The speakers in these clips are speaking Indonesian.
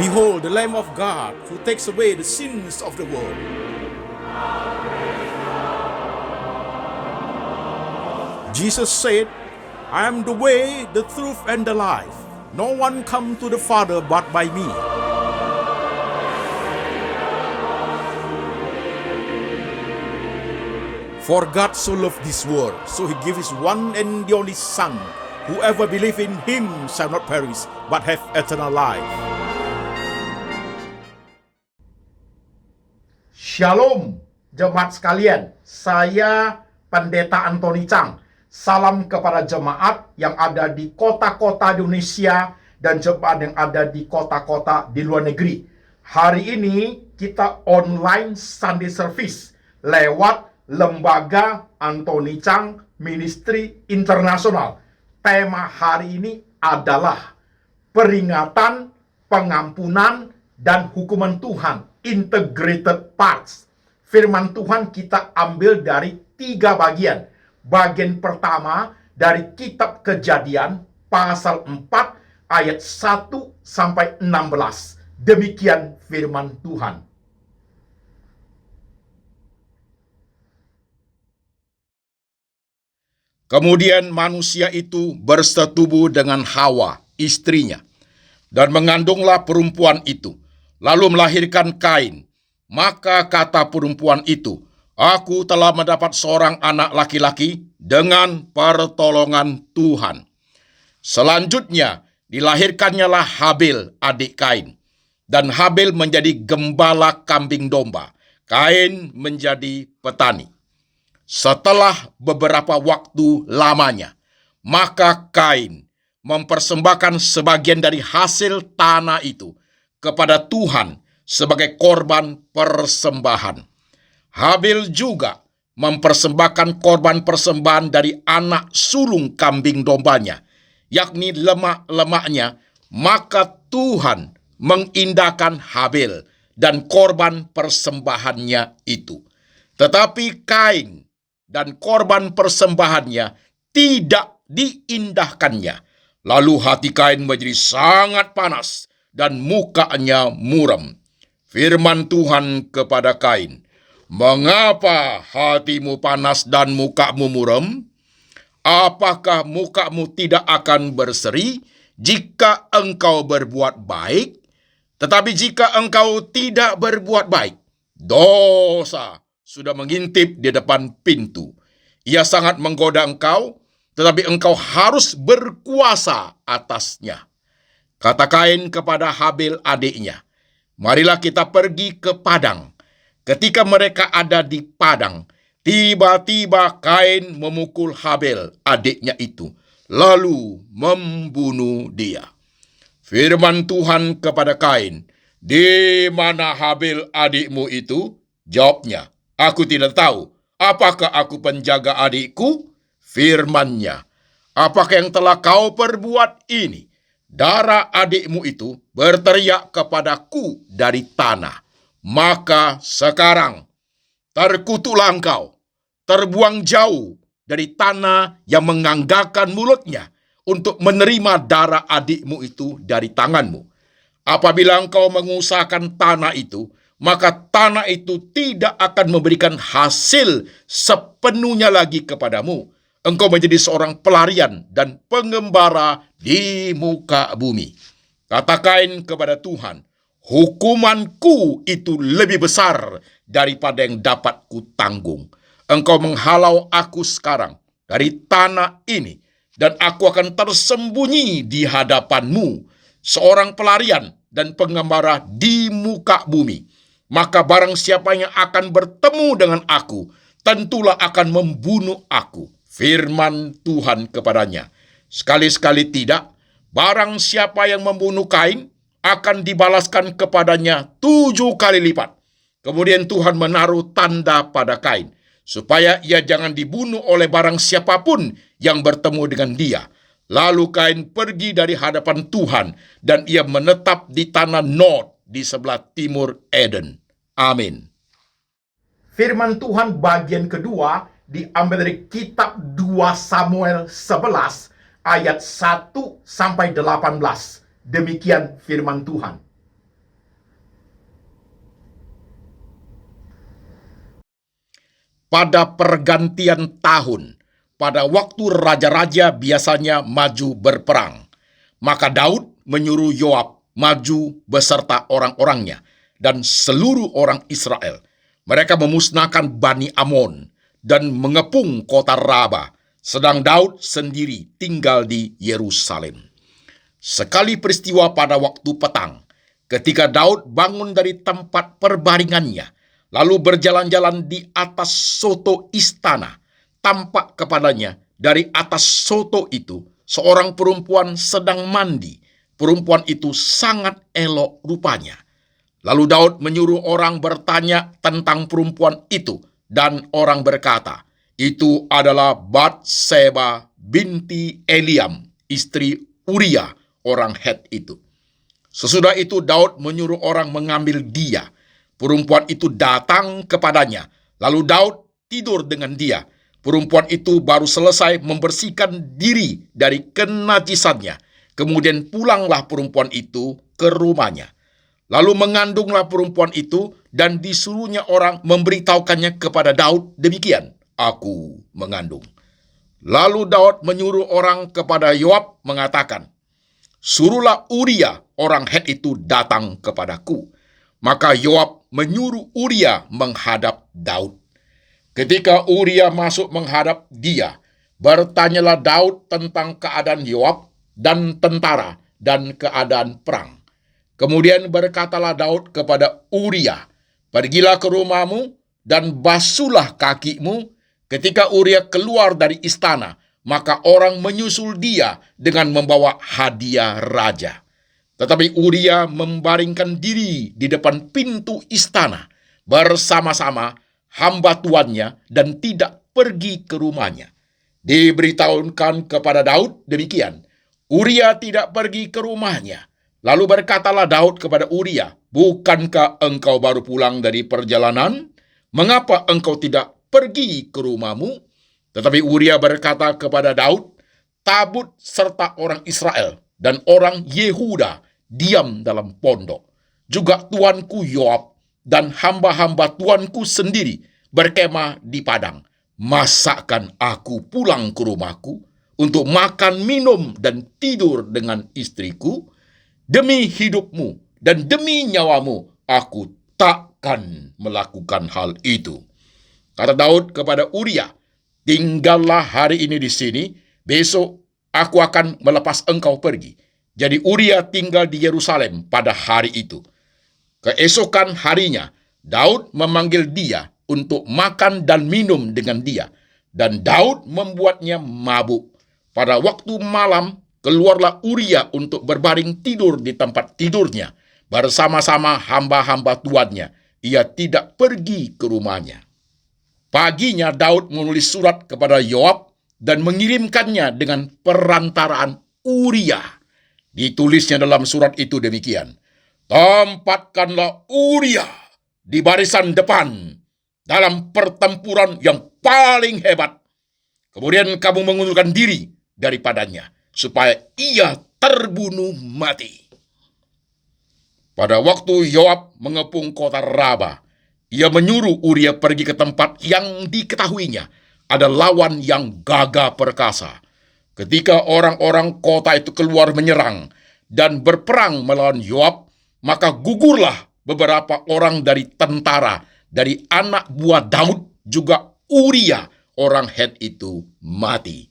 Behold the Lamb of God who takes away the sins of the world. Jesus said, I am the way, the truth, and the life. No one comes to the Father but by me. For God so loved this world, so he gave his one and the only Son. Whoever believes in him shall not perish, but have eternal life. Shalom, jemaat sekalian. Saya Pendeta Antoni Chang. Salam kepada jemaat yang ada di kota-kota di Indonesia dan jemaat yang ada di kota-kota di luar negeri. Hari ini kita online Sunday Service lewat Lembaga Antoni Chang Ministry Internasional. Tema hari ini adalah peringatan, pengampunan, dan hukuman Tuhan. Integrated parts. Firman Tuhan kita ambil dari 3 bagian. Bagian pertama dari kitab Kejadian pasal 4 ayat 1 sampai 16. Demikian firman Tuhan. Kemudian manusia itu bersetubuh dengan Hawa, istrinya, dan mengandunglah perempuan itu, lalu melahirkan Kain. Maka kata perempuan itu, aku telah mendapat seorang anak laki-laki dengan pertolongan Tuhan. Selanjutnya dilahirkannyalah Habil, adik Kain. Dan Habil menjadi gembala kambing domba. Kain menjadi petani. Setelah beberapa waktu lamanya, maka Kain mempersembahkan sebagian dari hasil tanah itu kepada Tuhan sebagai korban persembahan. Habil juga mempersembahkan korban persembahan dari anak sulung kambing dombanya, yakni lemak-lemaknya, maka Tuhan mengindahkan Habil dan korban persembahannya itu. Tetapi Kain dan korban persembahannya tidak diindahkannya. Lalu hati Kain menjadi sangat panas dan mukanya muram. Firman Tuhan kepada Kain, mengapa hatimu panas dan mukamu muram? Apakah mukamu tidak akan berseri jika engkau berbuat baik? Tetapi jika engkau tidak berbuat baik, dosa sudah mengintip di depan pintu. Ia sangat menggoda engkau, tetapi engkau harus berkuasa atasnya. Kata Kain kepada Habil adiknya, marilah kita pergi ke padang. Ketika mereka ada di padang, tiba-tiba Kain memukul Habil adiknya itu, lalu membunuh dia. Firman Tuhan kepada Kain, di mana Habil adikmu itu? Jawabnya, aku tidak tahu. Apakah aku penjaga adikku? Firman-Nya, apakah yang telah kau perbuat ini? Darah adikmu itu berteriak kepadaku dari tanah. Maka sekarang terkutuklah engkau, terbuang jauh dari tanah yang menganggarkan mulutnya untuk menerima darah adikmu itu dari tanganmu. Apabila engkau mengusahakan tanah itu, maka tanah itu tidak akan memberikan hasil sepenuhnya lagi kepadamu. Engkau menjadi seorang pelarian dan pengembara di muka bumi. Kata Kain kepada Tuhan, hukumanku itu lebih besar daripada yang dapat kutanggung. Engkau menghalau aku sekarang dari tanah ini, dan aku akan tersembunyi di hadapanmu, seorang pelarian dan pengembara di muka bumi. Maka barang siapa yang akan bertemu dengan aku, tentulah akan membunuh aku. Firman Tuhan kepadanya, sekali-sekali tidak, barang siapa yang membunuh Kain, akan dibalaskan kepadanya 7 kali lipat. Kemudian Tuhan menaruh tanda pada Kain, supaya ia jangan dibunuh oleh barang siapapun yang bertemu dengan dia. Lalu Kain pergi dari hadapan Tuhan, dan ia menetap di tanah Nod di sebelah timur Eden. Amin. Firman Tuhan bagian kedua diambil dari kitab 2 Samuel 11 ayat 1 sampai 18. Demikian firman Tuhan. pada pergantian tahun, pada waktu raja-raja biasanya maju berperang. Maka Daud menyuruh Yoab maju beserta orang-orangnya dan seluruh orang Israel. Mereka memusnahkan Bani Amon dan mengepung kota Raba, sedang Daud sendiri tinggal di Yerusalem. Sekali peristiwa pada waktu petang, ketika Daud bangun dari tempat perbaringannya, lalu berjalan-jalan di atas soto istana, tampak kepadanya dari atas soto itu seorang perempuan sedang mandi. Perempuan itu sangat elok rupanya. Lalu Daud menyuruh orang bertanya tentang perempuan itu, dan orang berkata, itu adalah Batseba binti Eliam, istri Uria, orang Het itu. Sesudah itu Daud menyuruh orang mengambil dia. Perempuan itu datang kepadanya, lalu Daud tidur dengan dia. Perempuan itu baru selesai membersihkan diri dari kenajisannya. Kemudian pulanglah perempuan itu ke rumahnya. Lalu mengandunglah perempuan itu dan disuruhnya orang memberitahukannya kepada Daud demikian, aku mengandung. Lalu Daud menyuruh orang kepada Yoab mengatakan, suruhlah Uria orang Het itu datang kepadaku. Maka Yoab menyuruh Uria menghadap Daud. Ketika Uria masuk menghadap dia, bertanyalah Daud tentang keadaan Yoab dan tentara dan keadaan perang. Kemudian berkatalah Daud kepada Uria, pergilah ke rumahmu dan basuhlah kakimu. Ketika Uria keluar dari istana, maka orang menyusul dia dengan membawa hadiah raja. Tetapi Uria membaringkan diri di depan pintu istana bersama-sama hamba tuannya dan tidak pergi ke rumahnya. Diberitahukan kepada Daud demikian, Uria tidak pergi ke rumahnya. Lalu berkatalah Daud kepada Uria, bukankah engkau baru pulang dari perjalanan? Mengapa engkau tidak pergi ke rumahmu? Tetapi Uria berkata kepada Daud, tabut serta orang Israel dan orang Yehuda diam dalam pondok. Juga tuanku Yoab dan hamba-hamba tuanku sendiri berkemah di padang. Masakkan aku pulang ke rumahku untuk makan, minum, dan tidur dengan istriku? Demi hidupmu dan demi nyawamu, aku takkan melakukan hal itu. Kata Daud kepada Uria, tinggallah hari ini di sini, besok aku akan melepas engkau pergi. Jadi Uria tinggal di Yerusalem pada hari itu. Keesokan harinya, Daud memanggil dia untuk makan dan minum dengan dia. Dan Daud membuatnya mabuk. Pada waktu malam, keluarlah Uria untuk berbaring tidur di tempat tidurnya bersama-sama hamba-hamba tuannya. Ia tidak pergi ke rumahnya. Paginya Daud menulis surat kepada Yoab dan mengirimkannya dengan perantaraan Uria. Ditulisnya dalam surat itu demikian, tempatkanlah Uria di barisan depan dalam pertempuran yang paling hebat. Kemudian kamu mengundurkan diri daripadanya, supaya ia terbunuh mati. Pada waktu Yoab mengepung kota Raba, ia menyuruh Uria pergi ke tempat yang diketahuinya ada lawan yang gagah perkasa. Ketika orang-orang kota itu keluar menyerang dan berperang melawan Yoab, maka gugurlah beberapa orang dari tentara, dari anak buah Daud, juga Uria orang Het itu mati.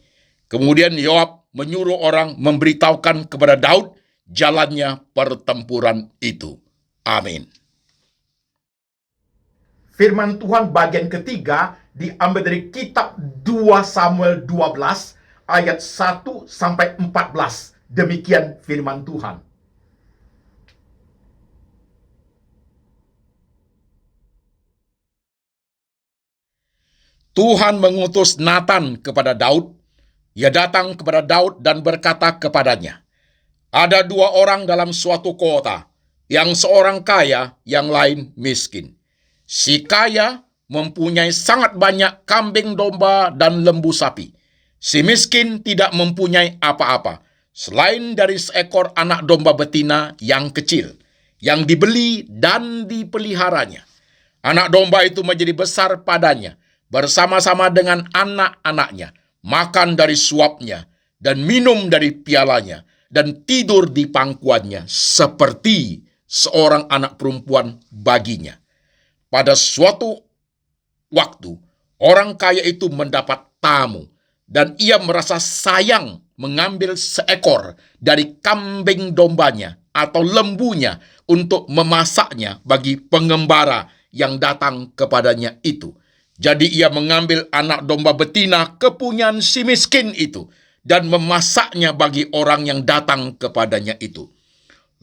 Kemudian Yoab menyuruh orang memberitahukan kepada Daud jalannya pertempuran itu. Amin. Firman Tuhan bagian ketiga diambil dari kitab 2 Samuel 12 ayat 1 sampai 14. Demikian firman Tuhan. Tuhan mengutus Nathan kepada Daud. Ia datang kepada Daud dan berkata kepadanya, ada dua orang dalam suatu kota, yang seorang kaya, yang lain miskin. Si kaya mempunyai sangat banyak kambing domba dan lembu sapi. Si miskin tidak mempunyai apa-apa, selain dari seekor anak domba betina yang kecil, yang dibeli dan dipeliharanya. Anak domba itu menjadi besar padanya, bersama-sama dengan anak-anaknya, makan dari suapnya, dan minum dari pialanya, dan tidur di pangkuannya, seperti seorang anak perempuan baginya. Pada suatu waktu, orang kaya itu mendapat tamu, dan ia merasa sayang mengambil seekor dari kambing dombanya atau lembunya untuk memasaknya bagi pengembara yang datang kepadanya itu. Jadi ia mengambil anak domba betina kepunyaan si miskin itu dan memasaknya bagi orang yang datang kepadanya itu.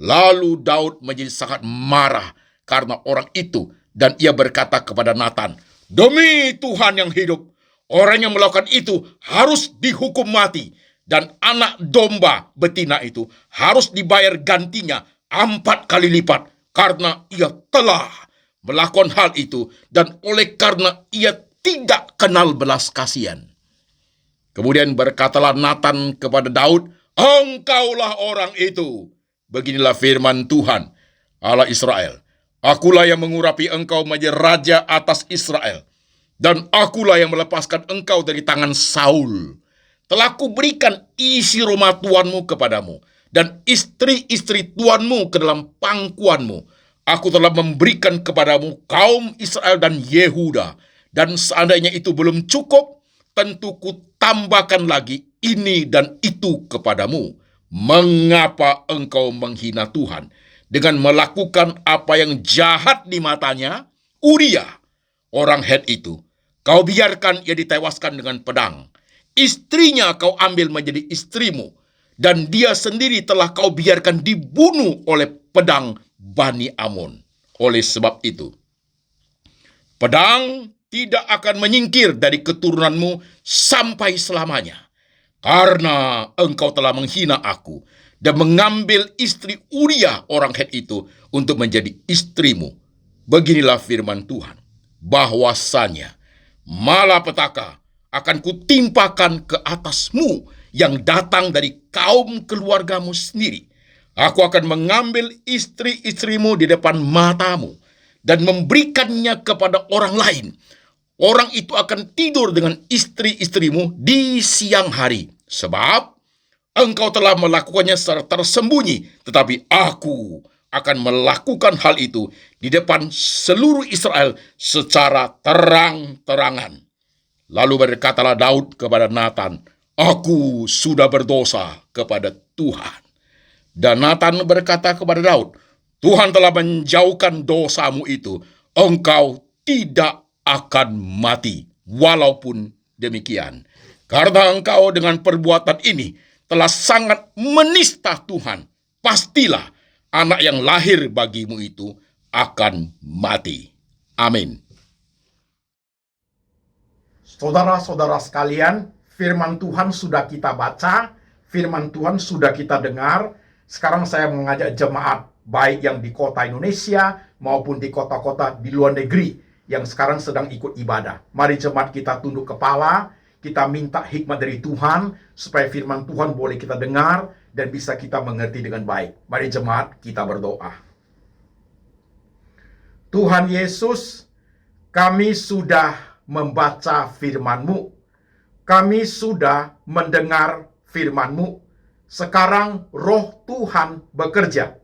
Lalu Daud menjadi sangat marah karena orang itu, dan ia berkata kepada Nathan, "Demi Tuhan yang hidup, orang yang melakukan itu harus dihukum mati, dan anak domba betina itu harus dibayar gantinya 4 kali lipat, karena ia telah melakukan hal itu, dan oleh karena ia tidak kenal belas kasihan." Kemudian berkatalah Nathan kepada Daud, "Engkaulah orang itu. Beginilah firman Tuhan, Allah Israel. Akulah yang mengurapi engkau menjadi raja atas Israel, dan akulah yang melepaskan engkau dari tangan Saul. Telah kuberikan isi rumah tuanmu kepadamu, dan istri-istri tuanmu ke dalam pangkuanmu. Aku telah memberikan kepadamu kaum Israel dan Yehuda, dan seandainya itu belum cukup, tentu kutambahkan lagi ini dan itu kepadamu. Mengapa engkau menghina Tuhan dengan melakukan apa yang jahat di matanya? Uria, orang Het itu, kau biarkan ia ditewaskan dengan pedang. Istrinya kau ambil menjadi istrimu, dan dia sendiri telah kau biarkan dibunuh oleh pedang Bani Amon. Oleh sebab itu, pedang tidak akan menyingkir dari keturunanmu sampai selamanya, karena engkau telah menghina aku dan mengambil istri Uria orang Het itu untuk menjadi istrimu. Beginilah firman Tuhan, bahwasanya malapetaka akan kutimpakan ke atasmu yang datang dari kaum keluargamu sendiri. Aku akan mengambil istri-istrimu di depan matamu dan memberikannya kepada orang lain. Orang itu akan tidur dengan istri-istrimu di siang hari, sebab engkau telah melakukannya secara tersembunyi, tetapi aku akan melakukan hal itu di depan seluruh Israel secara terang-terangan." Lalu berkatalah Daud kepada Nathan, "Aku sudah berdosa kepada Tuhan." Dan Nathan berkata kepada Daud, "Tuhan telah menjauhkan dosamu itu. Engkau tidak akan mati walaupun demikian. Karena engkau dengan perbuatan ini telah sangat menista Tuhan. Pastilah anak yang lahir bagimu itu akan mati." Amin. Saudara-saudara sekalian, firman Tuhan sudah kita baca, firman Tuhan sudah kita dengar. Sekarang saya mengajak jemaat, baik yang di kota Indonesia maupun di kota-kota di luar negeri, yang sekarang sedang ikut ibadah. Mari jemaat kita tunduk kepala, kita minta hikmat dari Tuhan, supaya firman Tuhan boleh kita dengar dan bisa kita mengerti dengan baik. Mari jemaat kita berdoa. Tuhan Yesus, kami sudah membaca firman-Mu. Kami sudah mendengar firman-Mu. Sekarang roh Tuhan bekerja,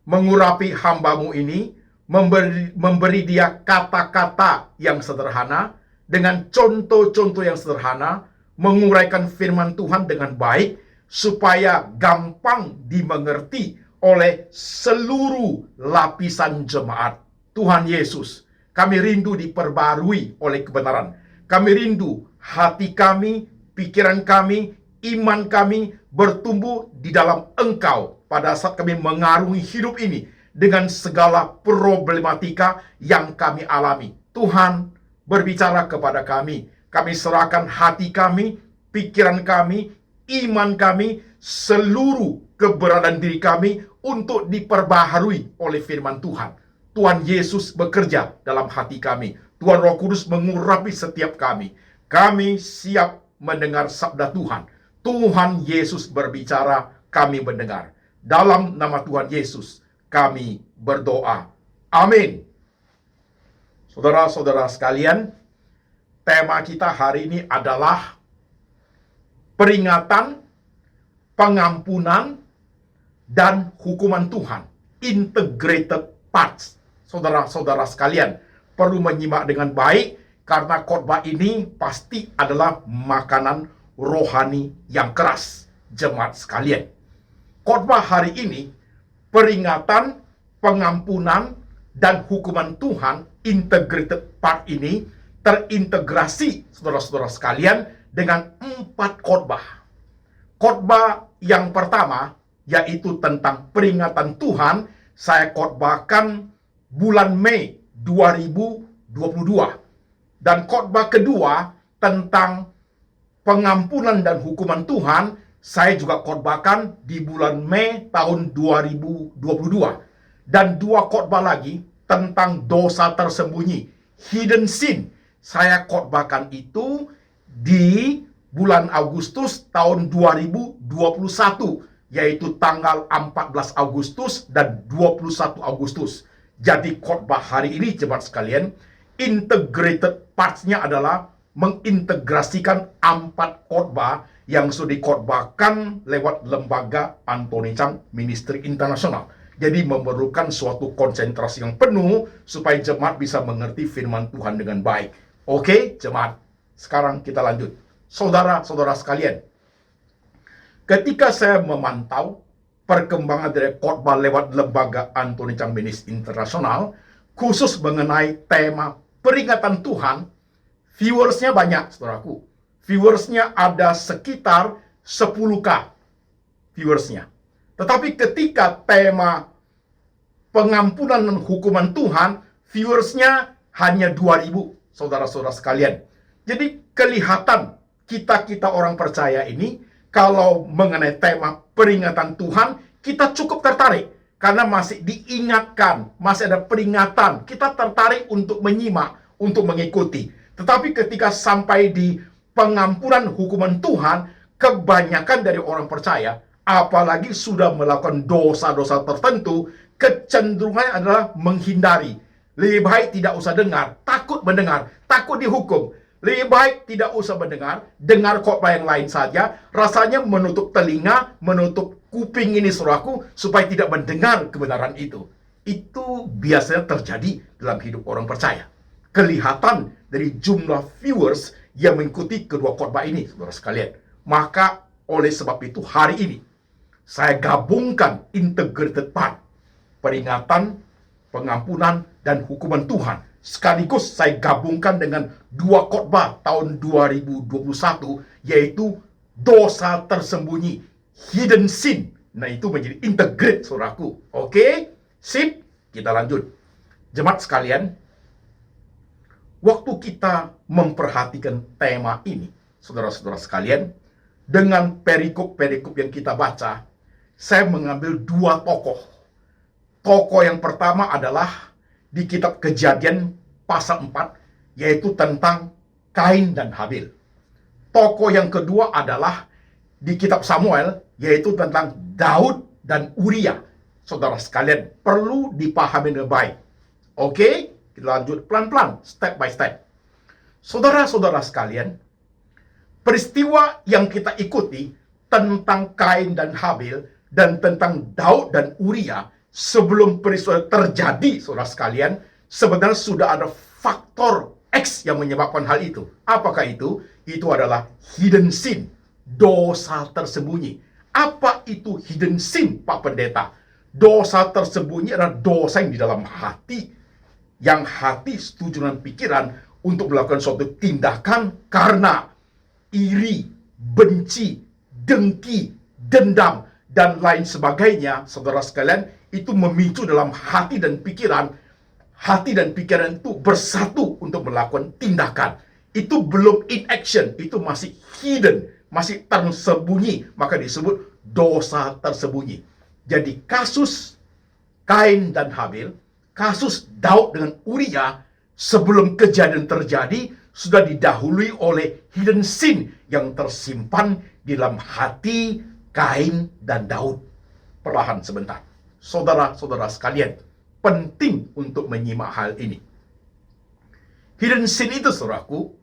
mengurapi hamba-Mu ini, memberi dia kata-kata yang sederhana, dengan contoh-contoh yang sederhana, menguraikan firman Tuhan dengan baik, supaya gampang dimengerti oleh seluruh lapisan jemaat. Tuhan Yesus, kami rindu diperbarui oleh kebenaran. Kami rindu hati kami, pikiran kami, iman kami bertumbuh di dalam Engkau pada saat kami mengarungi hidup ini dengan segala problematika yang kami alami. Tuhan, berbicara kepada kami. Kami serahkan hati kami, pikiran kami, iman kami, seluruh keberadaan diri kami untuk diperbaharui oleh firman Tuhan. Tuhan Yesus bekerja dalam hati kami. Tuhan Roh Kudus mengurapi setiap kami. Kami siap mendengar sabda Tuhan. Tuhan Yesus berbicara, kami mendengar. Dalam nama Tuhan Yesus, kami berdoa. Amin. Saudara-saudara sekalian, tema kita hari ini adalah peringatan, pengampunan, dan hukuman Tuhan. Integrated parts. Saudara-saudara sekalian, perlu menyimak dengan baik karena khotbah ini pasti adalah makanan rohani yang keras. Jemaat sekalian, khotbah hari ini, peringatan, pengampunan, dan hukuman Tuhan, integrated part ini terintegrasi, saudara-saudara sekalian, dengan 4 khotbah. Khotbah yang pertama, yaitu tentang peringatan Tuhan, saya khotbahkan bulan Mei 2022. Dan khotbah kedua tentang pengampunan dan hukuman Tuhan, saya juga khotbahkan di bulan Mei tahun 2022. Dan 2 khotbah lagi tentang dosa tersembunyi, hidden sin, saya khotbahkan itu di bulan Agustus tahun 2021, yaitu tanggal 14 Agustus dan 21 Agustus. Jadi khotbah hari ini, jemaat sekalian, integrated parts-nya adalah mengintegrasikan 4 khotbah yang sudah dikhotbahkan lewat lembaga Anthony Chang Ministry Internasional. Jadi memerlukan suatu konsentrasi yang penuh supaya jemaat bisa mengerti firman Tuhan dengan baik. Oke, jemaat. Sekarang kita lanjut. Saudara-saudara sekalian, ketika saya memantau perkembangan dari khotbah lewat lembaga Anthony Chang Ministry Internasional, khusus mengenai tema peringatan Tuhan, viewersnya banyak, saudaraku. Viewersnya ada sekitar 10K viewersnya. Tetapi ketika tema pengampunan dan hukuman Tuhan, viewersnya hanya 2.000, saudara-saudara sekalian. Jadi kelihatan kita orang percaya ini, kalau mengenai tema peringatan Tuhan, kita cukup tertarik. Karena masih diingatkan, masih ada peringatan. Kita tertarik untuk menyimak, untuk mengikuti. Tetapi ketika sampai di pengampunan hukuman Tuhan, kebanyakan dari orang percaya, apalagi sudah melakukan dosa-dosa tertentu, kecenderungannya adalah menghindari. Lebih baik tidak usah dengar, takut mendengar, takut dihukum. Lebih baik tidak usah mendengar, dengar khotbah yang lain saja. Rasanya menutup telinga, menutup kuping ini, saudaraku, supaya tidak mendengar kebenaran itu. Itu biasanya terjadi dalam hidup orang percaya. Kelihatan dari jumlah viewers yang mengikuti kedua khotbah ini, saudara sekalian. Maka oleh sebab itu hari ini saya gabungkan integrated part, peringatan, pengampunan, dan hukuman Tuhan. Sekaligus saya gabungkan dengan 2 khotbah tahun 2021, yaitu dosa tersembunyi, hidden sin. Nah, itu menjadi integrate, saudaraku. Oke, sip, kita lanjut. Jemaat sekalian, waktu kita memperhatikan tema ini, saudara-saudara sekalian, dengan perikop-perikop yang kita baca, saya mengambil 2 tokoh. Tokoh yang pertama adalah di kitab Kejadian pasal 4, yaitu tentang Kain dan Habil. Tokoh yang kedua adalah di kitab Samuel, yaitu tentang Daud dan Uria. Saudara sekalian, perlu dipahami dengan baik. Oke, kita lanjut pelan-pelan, step by step. Saudara-saudara sekalian, peristiwa yang kita ikuti tentang Kain dan Habil dan tentang Daud dan Uria, sebelum peristiwa terjadi, saudara sekalian, sebenarnya sudah ada faktor X yang menyebabkan hal itu. Apakah itu? Itu adalah hidden sin, dosa tersembunyi. Apa itu hidden sin, Pak Pendeta? Dosa tersembunyi adalah dosa yang di dalam hati, yang hati setuju dengan pikiran untuk melakukan suatu tindakan karena iri, benci, dengki, dendam, dan lain sebagainya, saudara sekalian, itu memicu dalam hati dan pikiran itu bersatu untuk melakukan tindakan. Itu belum in action, itu masih hidden, masih tersembunyi, maka disebut dosa tersembunyi. Jadi kasus Kain dan Habil, kasus Daud dengan Uria, sebelum kejadian terjadi, sudah didahului oleh hidden sin yang tersimpan di dalam hati Kain dan Daud. Perlahan sebentar. Saudara-saudara sekalian, penting untuk menyimak hal ini. Hidden sin itu, saudaraku,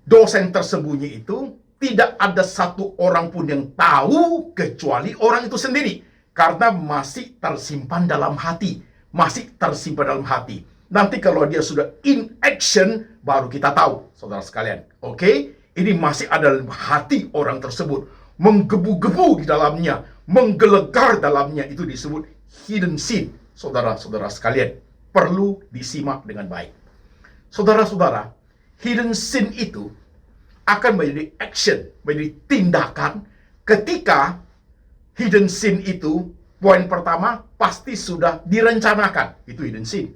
dosa yang tersembunyi itu tidak ada satu orang pun yang tahu kecuali orang itu sendiri. Karena masih tersimpan dalam hati. Masih tersimpan dalam hati. Nanti kalau dia sudah in action, baru kita tahu, saudara sekalian. Oke? Ini masih ada dalam hati orang tersebut. Menggebu-gebu di dalamnya. Menggelegar dalamnya. Itu disebut hidden sin. Saudara-saudara sekalian. Perlu disimak dengan baik. Saudara-saudara, hidden sin itu akan menjadi action, menjadi tindakan ketika hidden sin itu, poin pertama, pasti sudah direncanakan. Itu hidden sin.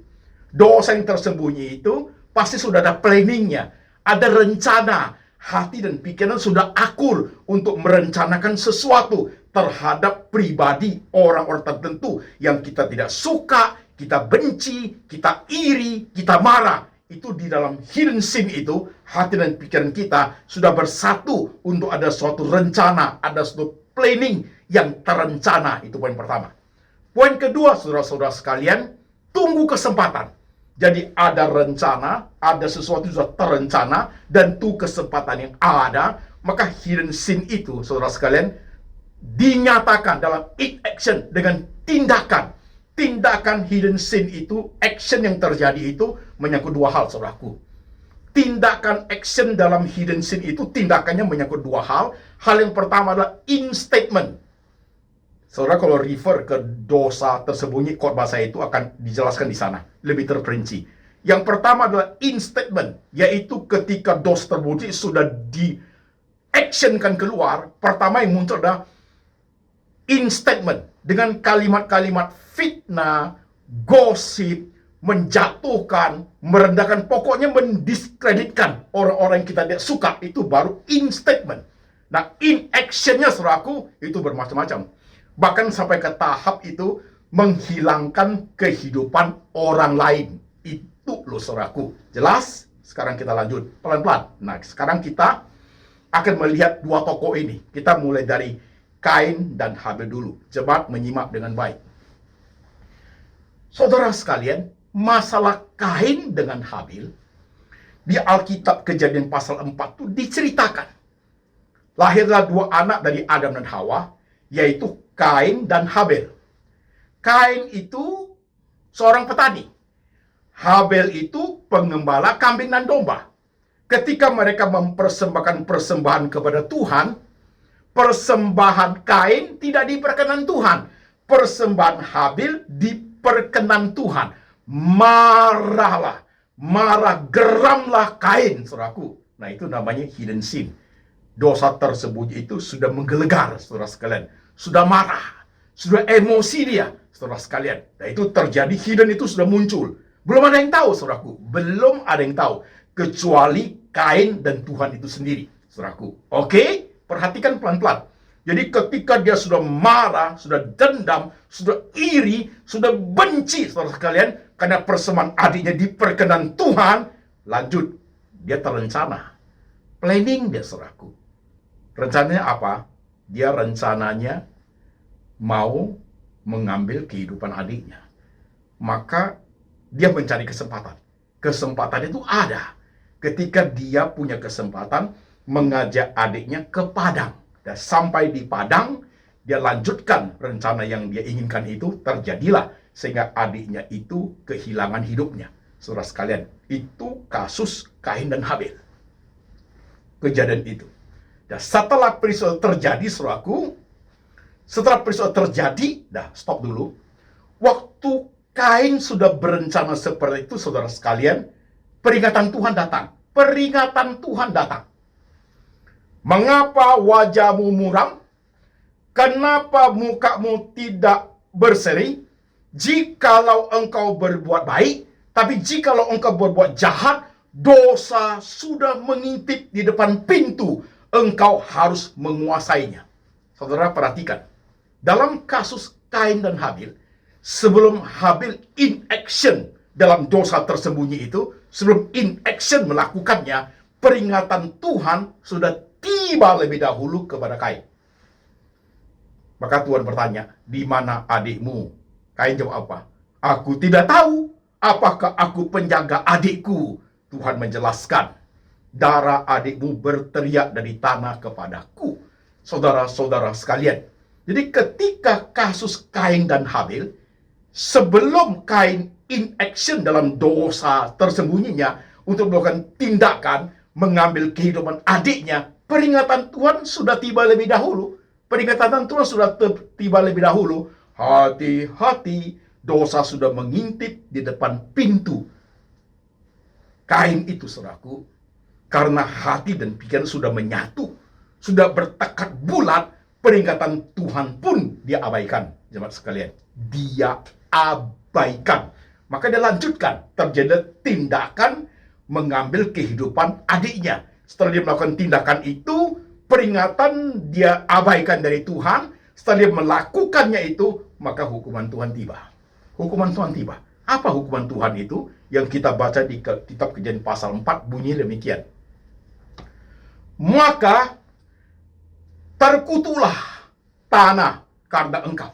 Dosa yang tersembunyi itu pasti sudah ada planningnya, ada rencana. Hati dan pikiran sudah akur untuk merencanakan sesuatu terhadap pribadi orang-orang tertentu yang kita tidak suka, kita benci, kita iri, kita marah. Itu di dalam hidden sin itu, hati dan pikiran kita sudah bersatu untuk ada suatu rencana, ada suatu planning yang terencana. Itu poin pertama. Poin kedua, saudara-saudara sekalian, tunggu kesempatan. Jadi ada rencana, ada sesuatu sudah terencana, dan itu kesempatan yang ada, maka hidden sin itu, saudara sekalian, dinyatakan dalam action dengan tindakan. Tindakan hidden sin itu, action yang terjadi itu menyangkut dua hal, saudaraku. Tindakan action dalam hidden sin itu, tindakannya menyangkut dua hal. Hal yang pertama adalah in statement. Saudara kalau refer ke dosa tersembunyi, khotbah saya itu akan dijelaskan di sana, lebih terperinci. Yang pertama adalah in statement, yaitu ketika dosa tersembunyi sudah di-actionkan keluar, pertama yang muncul adalah in statement. Dengan kalimat-kalimat fitnah, gosip, menjatuhkan, merendahkan, pokoknya mendiskreditkan orang-orang yang kita tidak suka, itu baru in statement. Nah, in actionnya saudaraku, itu bermacam-macam. Bahkan sampai ke tahap itu menghilangkan kehidupan orang lain. Itu loh saudaraku. Jelas? Sekarang kita lanjut pelan-pelan. Nah, sekarang kita akan melihat dua tokoh ini. Kita mulai dari Kain dan Habil dulu. Jemaat menyimak dengan baik. Saudara sekalian, masalah Kain dengan Habil di Alkitab Kejadian pasal 4 itu diceritakan. Lahirlah dua anak dari Adam dan Hawa, yaitu Kain dan Habil. Kain itu seorang petani. Habil itu pengembala kambing dan domba. Ketika mereka mempersembahkan persembahan kepada Tuhan, persembahan Kain tidak diperkenan Tuhan. Persembahan Habil diperkenan Tuhan. Marahlah. Marah, geramlah Kain, saudaraku. Nah, itu namanya hidden sin. Dosa tersembunyi itu sudah menggelegar, saudara sekalian. Sudah marah. Sudah emosi dia, saudara sekalian. Nah, itu terjadi, hidden itu sudah muncul. Belum ada yang tahu, saudaraku. Belum ada yang tahu. Kecuali Kain dan Tuhan itu sendiri, saudaraku. Oke? Perhatikan pelan-pelan. Jadi ketika dia sudah marah, sudah dendam, sudah iri, sudah benci, saudara sekalian, karena persembahan adiknya diperkenan Tuhan, lanjut, dia terencana. Planning dia, saudaraku. Rencananya apa? Dia rencananya mau mengambil kehidupan adiknya. Maka dia mencari kesempatan. Kesempatan itu ada. Ketika dia punya kesempatan, mengajak adiknya ke Padang. Dan sampai di Padang, dia lanjutkan rencana yang dia inginkan itu, terjadilah. Sehingga adiknya itu kehilangan hidupnya. Saudara sekalian, itu kasus Kain dan Habil. Kejadian itu. Dan setelah peristiwa terjadi, saudaraku, setelah peristiwa terjadi, stop dulu. Waktu Kain sudah berencana seperti itu, saudara sekalian, peringatan Tuhan datang. Peringatan Tuhan datang. Mengapa wajahmu muram? Kenapa mukamu tidak berseri? Jikalau engkau berbuat baik, tapi jikalau engkau berbuat jahat, dosa sudah mengintip di depan pintu. Engkau harus menguasainya. Saudara perhatikan. Dalam kasus Kain dan Habil, sebelum Habil in action dalam dosa tersembunyi itu, sebelum in action melakukannya, peringatan Tuhan sudah tiba lebih dahulu kepada Kain. Maka Tuhan bertanya, di mana adikmu? Kain jawab apa? Aku tidak tahu. Apakah aku penjaga adikku? Tuhan menjelaskan. darah adikmu berteriak dari tanah kepadaku. Saudara-saudara sekalian, jadi ketika kasus Kain dan Habil, sebelum Kain in action dalam dosa tersembunyinya untuk melakukan tindakan mengambil kehidupan adiknya, peringatan Tuhan sudah tiba lebih dahulu. Peringatan Tuhan sudah tiba lebih dahulu. Hati-hati, dosa sudah mengintip di depan pintu. Kain itu, saudaraku, karena hati dan pikiran sudah menyatu, sudah bertekad bulat, peringatan Tuhan pun dia abaikan. Jemaat sekalian, dia abaikan. Maka dia lanjutkan, terjadi tindakan mengambil kehidupan adiknya. Setelah dia melakukan tindakan itu, peringatan dia abaikan dari Tuhan. Setelah dia melakukannya itu, maka hukuman Tuhan tiba. Hukuman Tuhan tiba. Apa hukuman Tuhan itu? Yang kita baca di kitab Kejadian pasal 4 bunyi demikian. Maka terkutuklah tanah karena engkau,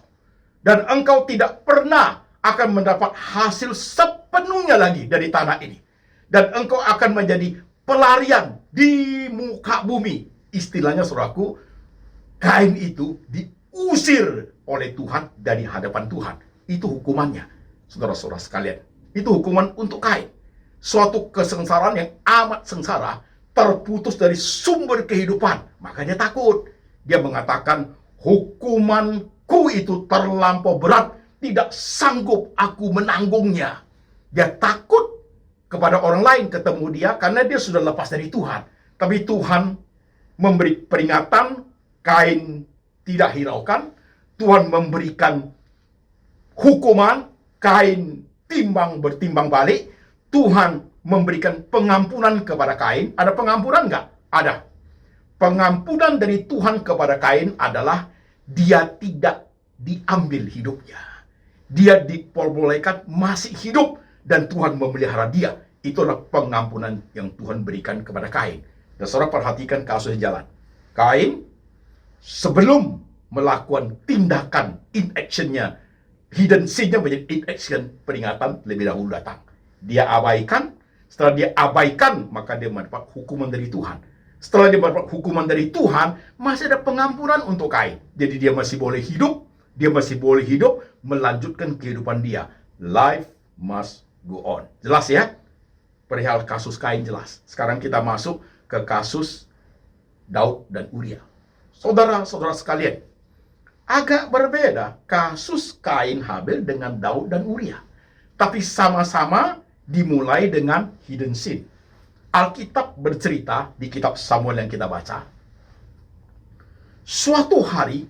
dan engkau tidak pernah akan mendapat hasil sepenuhnya lagi dari tanah ini, dan engkau akan menjadi pelarian di muka bumi. Istilahnya, saudaraku, Kain itu diusir oleh Tuhan dari hadapan Tuhan. Itu hukumannya, saudara-saudara sekalian. Itu hukuman untuk Kain. Suatu kesengsaraan yang amat sengsara, terputus dari sumber kehidupan. Maka dia takut. Dia mengatakan, hukumanku itu terlampau berat, tidak sanggup aku menanggungnya. Dia takut kepada orang lain ketemu dia karena dia sudah lepas dari Tuhan. Tapi Tuhan memberi peringatan, Kain tidak hiraukan. Tuhan memberikan hukuman, Kain bertimbang balik. Tuhan memberikan pengampunan kepada Kain. Ada pengampunan nggak? Ada. Pengampunan dari Tuhan kepada Kain adalah dia tidak diambil hidupnya. Dia diperbolehkan masih hidup dan Tuhan memelihara dia. Itu adalah pengampunan yang Tuhan berikan kepada Kain. Dan saudara perhatikan kasus jalan. Kain sebelum melakukan tindakan in actionnya, hidden sin-nya menjadi in action, peringatan lebih dahulu datang. Dia abaikan. Setelah dia abaikan, maka dia mendapat hukuman dari Tuhan. Setelah dia mendapat hukuman dari Tuhan, masih ada pengampunan untuk Kain. Jadi dia masih boleh hidup. Dia masih boleh hidup, melanjutkan kehidupan dia. Life must go on. Jelas ya? Perihal kasus Kain jelas. Sekarang kita masuk ke kasus Daud dan Uria. Saudara-saudara sekalian, agak berbeda kasus Kain Habil dengan Daud dan Uria. Tapi sama-sama dimulai dengan hidden sin. Alkitab bercerita di kitab Samuel yang kita baca. Suatu hari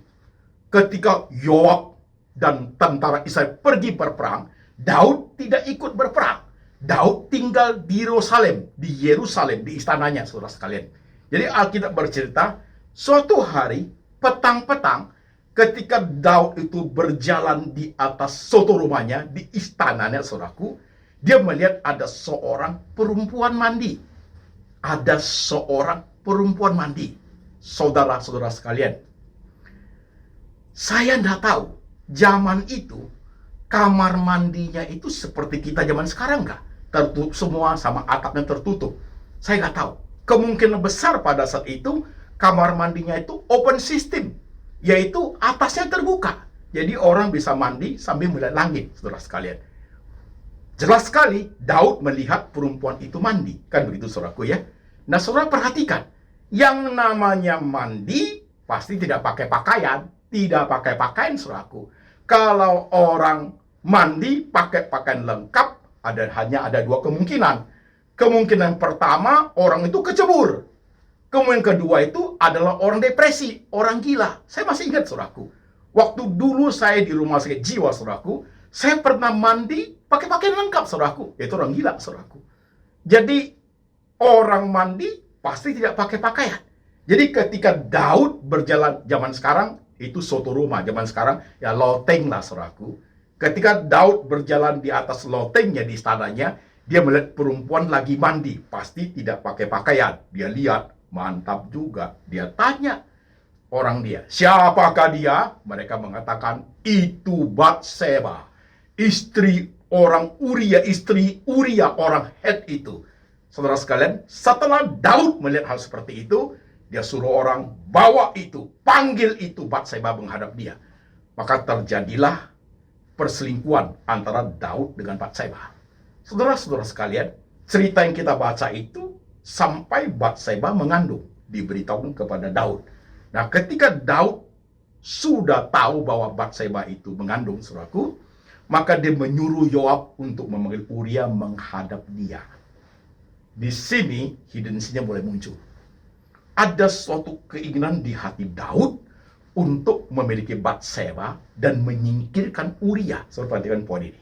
ketika Yoab dan tentara Israel pergi berperang, Daud tidak ikut berperang. Daud tinggal di Yerusalem, di istananya, saudara sekalian. Jadi Alkitab bercerita, suatu hari petang-petang ketika Daud itu berjalan di atas soto rumahnya, di istananya, saudaraku, dia melihat ada seorang perempuan mandi. Ada seorang perempuan mandi. Saudara-saudara sekalian, saya tidak tahu zaman itu kamar mandinya itu seperti kita zaman sekarang nggak? Tertutup semua sama atapnya tertutup. Saya nggak tahu. Kemungkinan besar pada saat itu kamar mandinya itu open system, yaitu atasnya terbuka. Jadi orang bisa mandi sambil melihat langit, saudara sekalian. Jelas sekali Daud melihat perempuan itu mandi. Kan begitu, saudaraku ya. Nah, saudara perhatikan. Yang namanya mandi pasti tidak pakai pakaian. Tidak pakai pakaian, saudaraku. Kalau orang mandi pakai pakaian lengkap, hanya ada dua kemungkinan. Kemungkinan pertama, orang itu kecebur. Kemungkinan kedua itu adalah orang depresi, orang gila. Saya masih ingat, saudaraku. Waktu dulu saya di rumah sakit jiwa, saudaraku, saya pernah mandi pakai pakaian lengkap, saudaraku. Itu orang gila, saudaraku. Jadi, orang mandi pasti tidak pakai pakaian. Jadi ketika Daud berjalan zaman sekarang, itu soto rumah. Zaman sekarang, ya loteng lah, saudaraku. Ketika Daud berjalan di atas lotengnya di istananya, dia melihat perempuan lagi mandi. Pasti tidak pakai pakaian. Dia lihat, mantap juga. Dia tanya orang dia, siapakah dia? Mereka mengatakan, itu Batseba, istri orang Uria, istri Uria orang Het itu. Saudara sekalian, setelah Daud melihat hal seperti itu, dia suruh orang bawa itu, panggil itu Batseba menghadap dia. Maka terjadilah perselingkuhan antara Daud dengan Batseba. Saudara-saudara sekalian, cerita yang kita baca itu sampai Batseba mengandung, diberitahu kepada Daud. Nah, ketika Daud sudah tahu bahwa Batseba itu mengandung, saudaraku, maka dia menyuruh Yoab untuk memanggil Uria menghadap dia. Di sini hidden sin-nya mulai muncul. Ada suatu keinginan di hati Daud untuk memiliki Batseba dan menyingkirkan Uria. Saudara perhatikan poin ini.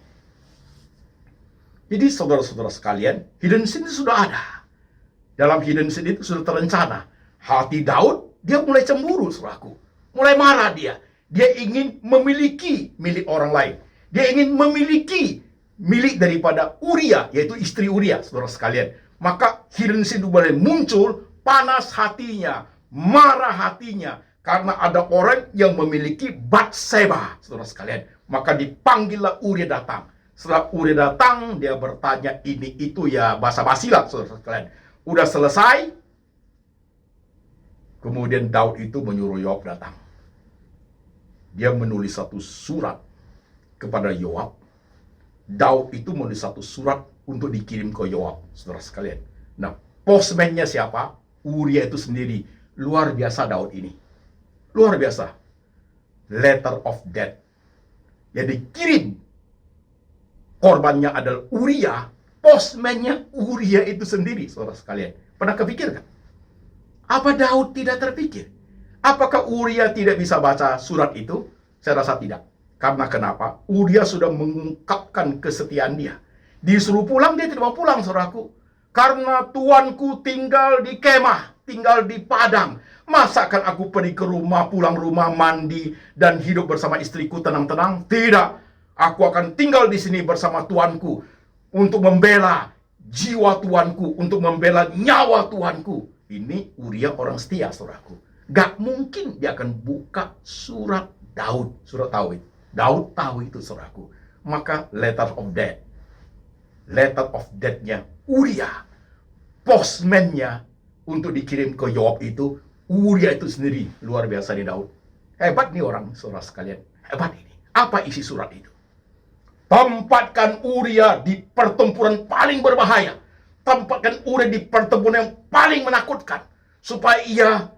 Jadi saudara-saudara sekalian, hidden sin sudah ada. Dalam hidden sin itu sudah terencana. Hati Daud, dia mulai cemburu, saudaraku. Mulai marah dia. Dia ingin memiliki milik orang lain. Dia ingin memiliki milik daripada Uria, yaitu istri Uria, saudara sekalian. Maka hidden sin itu mulai muncul, panas hatinya, marah hatinya, karena ada orang yang memiliki Batseba, saudara sekalian. Maka dipanggillah Uria datang. Setelah Uria datang, dia bertanya ini itu, ya basa-basi lah, saudara sekalian. Udah selesai, kemudian Daud itu menyuruh Yoab datang. Dia menulis satu surat kepada Yoab. Daud itu menulis satu surat untuk dikirim ke Yoab, saudara sekalian. Nah, postman-nya siapa? Uria itu sendiri. Luar biasa Daud ini. Luar biasa. Letter of death. Yang dikirim. Korbannya adalah Uria. Postman-nya Uria itu sendiri, saudara sekalian. Pernah kepikirkan? Apa Daud tidak terpikir? Apakah Uria tidak bisa baca surat itu? Saya rasa tidak. Karena kenapa? Uria sudah mengungkapkan kesetiaan dia. Disuruh pulang, dia tidak mau pulang, saudaraku. Karena tuanku tinggal di kemah, tinggal di padang. Masa akan aku pergi ke rumah, pulang rumah, mandi, dan hidup bersama istriku tenang-tenang? Tidak. Aku akan tinggal di sini bersama tuanku. Untuk membela jiwa tuanku, untuk membela nyawa tuanku. Ini Uria orang setia, saudaraku. Gak mungkin dia akan buka surat Daud. Surat Daud. Daud tahu itu, saudaraku. Maka letter of death. Letter of death-nya Uria. Postman-nya untuk dikirim ke Yoab itu, Uria itu sendiri. Luar biasa nih Daud. Hebat nih orang, saudara sekalian. Hebat ini. Apa isi surat itu? Tempatkan Uria di pertempuran paling berbahaya. Tempatkan Uria di pertempuran yang paling menakutkan. Supaya ia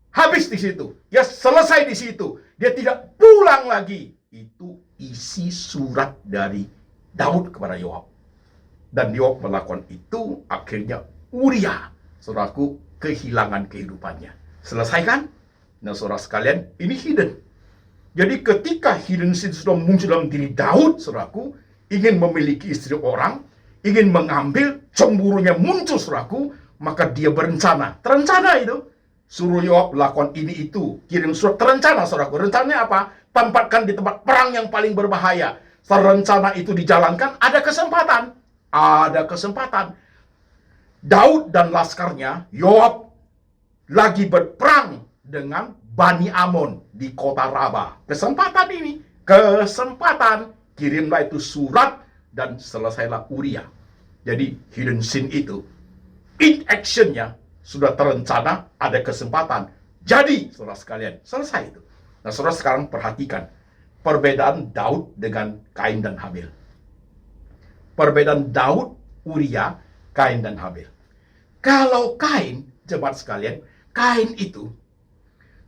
habis di situ. Dia selesai di situ. Dia tidak pulang lagi. Itu isi surat dari Daud kepada Yoab. Dan Yoab melakukan itu, akhirnya Uria, saudaraku, kehilangan kehidupannya. Selesai kan? Nah, saudara sekalian, ini hidden. Jadi ketika hidden sin sudah muncul dalam diri Daud, saudaraku, ingin memiliki istri orang, ingin mengambil, cemburunya muncul, saudaraku, maka dia berencana. Terencana itu. Suruh Yoab lakukan ini itu. Kirim surat terencana, saudaraku. Rencananya apa? Tempatkan di tempat perang yang paling berbahaya. Rencana itu dijalankan, ada kesempatan. Ada kesempatan. Daud dan laskarnya, Yoab, lagi berperang dengan Bani Amon di kota Raba. Kesempatan ini. Kesempatan. Kirimlah itu surat dan selesailah Uria. Jadi hidden sin itu, in action-nya, sudah terencana, ada kesempatan. Jadi, saudara sekalian, selesai itu. Nah, saudara sekarang perhatikan perbedaan Daud dengan Kain dan Habil. Perbedaan Daud, Uria, Kain dan Habil. Kalau Kain, jemaat sekalian, Kain itu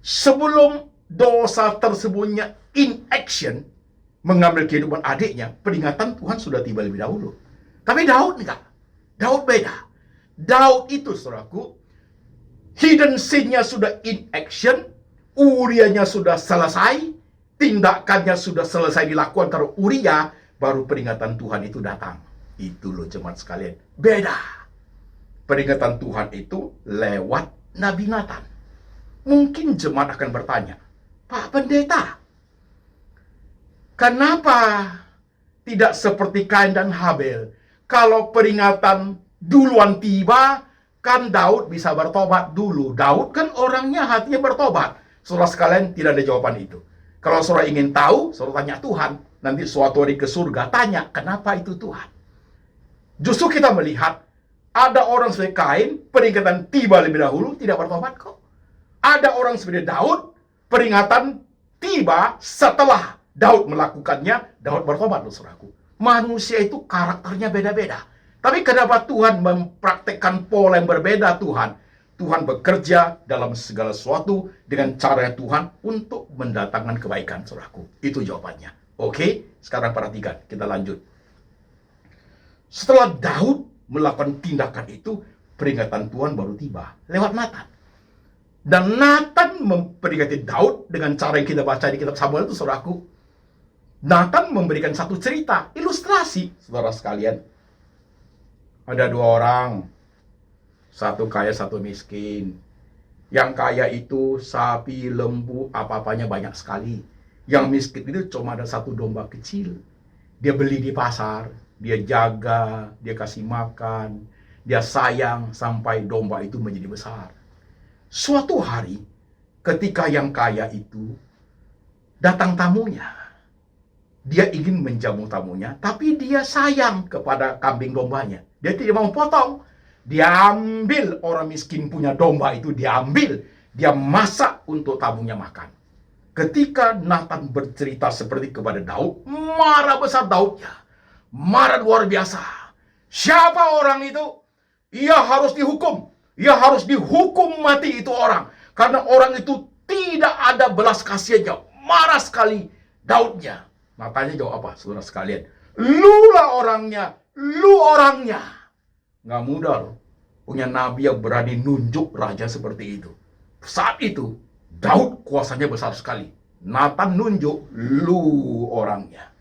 sebelum dosa tersebutnya in action mengambil kehidupan adiknya, peringatan Tuhan sudah tiba lebih dahulu. Tapi Daud enggak. Daud beda. Daud itu, saudaraku, hidden sin-nya sudah in action, Urianya sudah selesai, tindakannya sudah selesai dilakukan karena Uria, baru peringatan Tuhan itu datang. Itu loh jemaat sekalian. Beda. Peringatan Tuhan itu lewat Nabi Nathan. Mungkin jemaat akan bertanya, Pak Pendeta, kenapa tidak seperti Kain dan Habel? Kalau peringatan duluan tiba, kan Daud bisa bertobat dulu. Daud kan orangnya hatinya bertobat. Saudara sekalian, tidak ada jawaban itu. Kalau saudara ingin tahu, saudara tanya Tuhan. Nanti suatu hari ke surga, tanya, kenapa itu Tuhan? Justru kita melihat Ada orang seperti Kain, peringatan tiba lebih dahulu, tidak bertobat kok. Ada orang seperti Daud, peringatan tiba setelah Daud melakukannya, Daud bertobat loh saudaraku. Manusia itu karakternya beda-beda. Tapi kenapa Tuhan mempraktekkan pola yang berbeda Tuhan? Tuhan bekerja dalam segala sesuatu dengan cara Tuhan untuk mendatangkan kebaikan saudaraku. Itu jawabannya. Oke, sekarang perhatikan, kita lanjut. Setelah Daud melakukan tindakan itu, peringatan Tuhan baru tiba lewat Natan. Dan Natan memperingati Daud dengan cara yang kita baca di kitab Samuel itu saudaraku. Natan memberikan satu cerita, ilustrasi, saudara sekalian. Ada dua orang, satu kaya, satu miskin. Yang kaya itu sapi, lembu, apa-apanya banyak sekali. Yang miskin itu cuma ada satu domba kecil. Dia beli di pasar, dia jaga, dia kasih makan, dia sayang sampai domba itu menjadi besar. Suatu hari, ketika yang kaya itu datang tamunya, dia ingin menjamu tamunya, tapi dia sayang kepada kambing dombanya. Dia tidak mau potong. Dia ambil orang miskin punya domba itu, dia ambil. Dia masak untuk tamunya makan. Ketika Natan bercerita seperti kepada Daud, marah besar Daudnya. Marah luar biasa. Siapa orang itu? Ia harus dihukum. Ia harus dihukum mati itu orang. Karena orang itu tidak ada belas kasihannya. Marah sekali Daudnya. Makanya jawab apa, saudara sekalian? Lu lah orangnya, lu orangnya. Nggak mudah loh, punya nabi yang berani nunjuk raja seperti itu. Saat itu, Daud kuasanya besar sekali. Natan nunjuk, lu orangnya.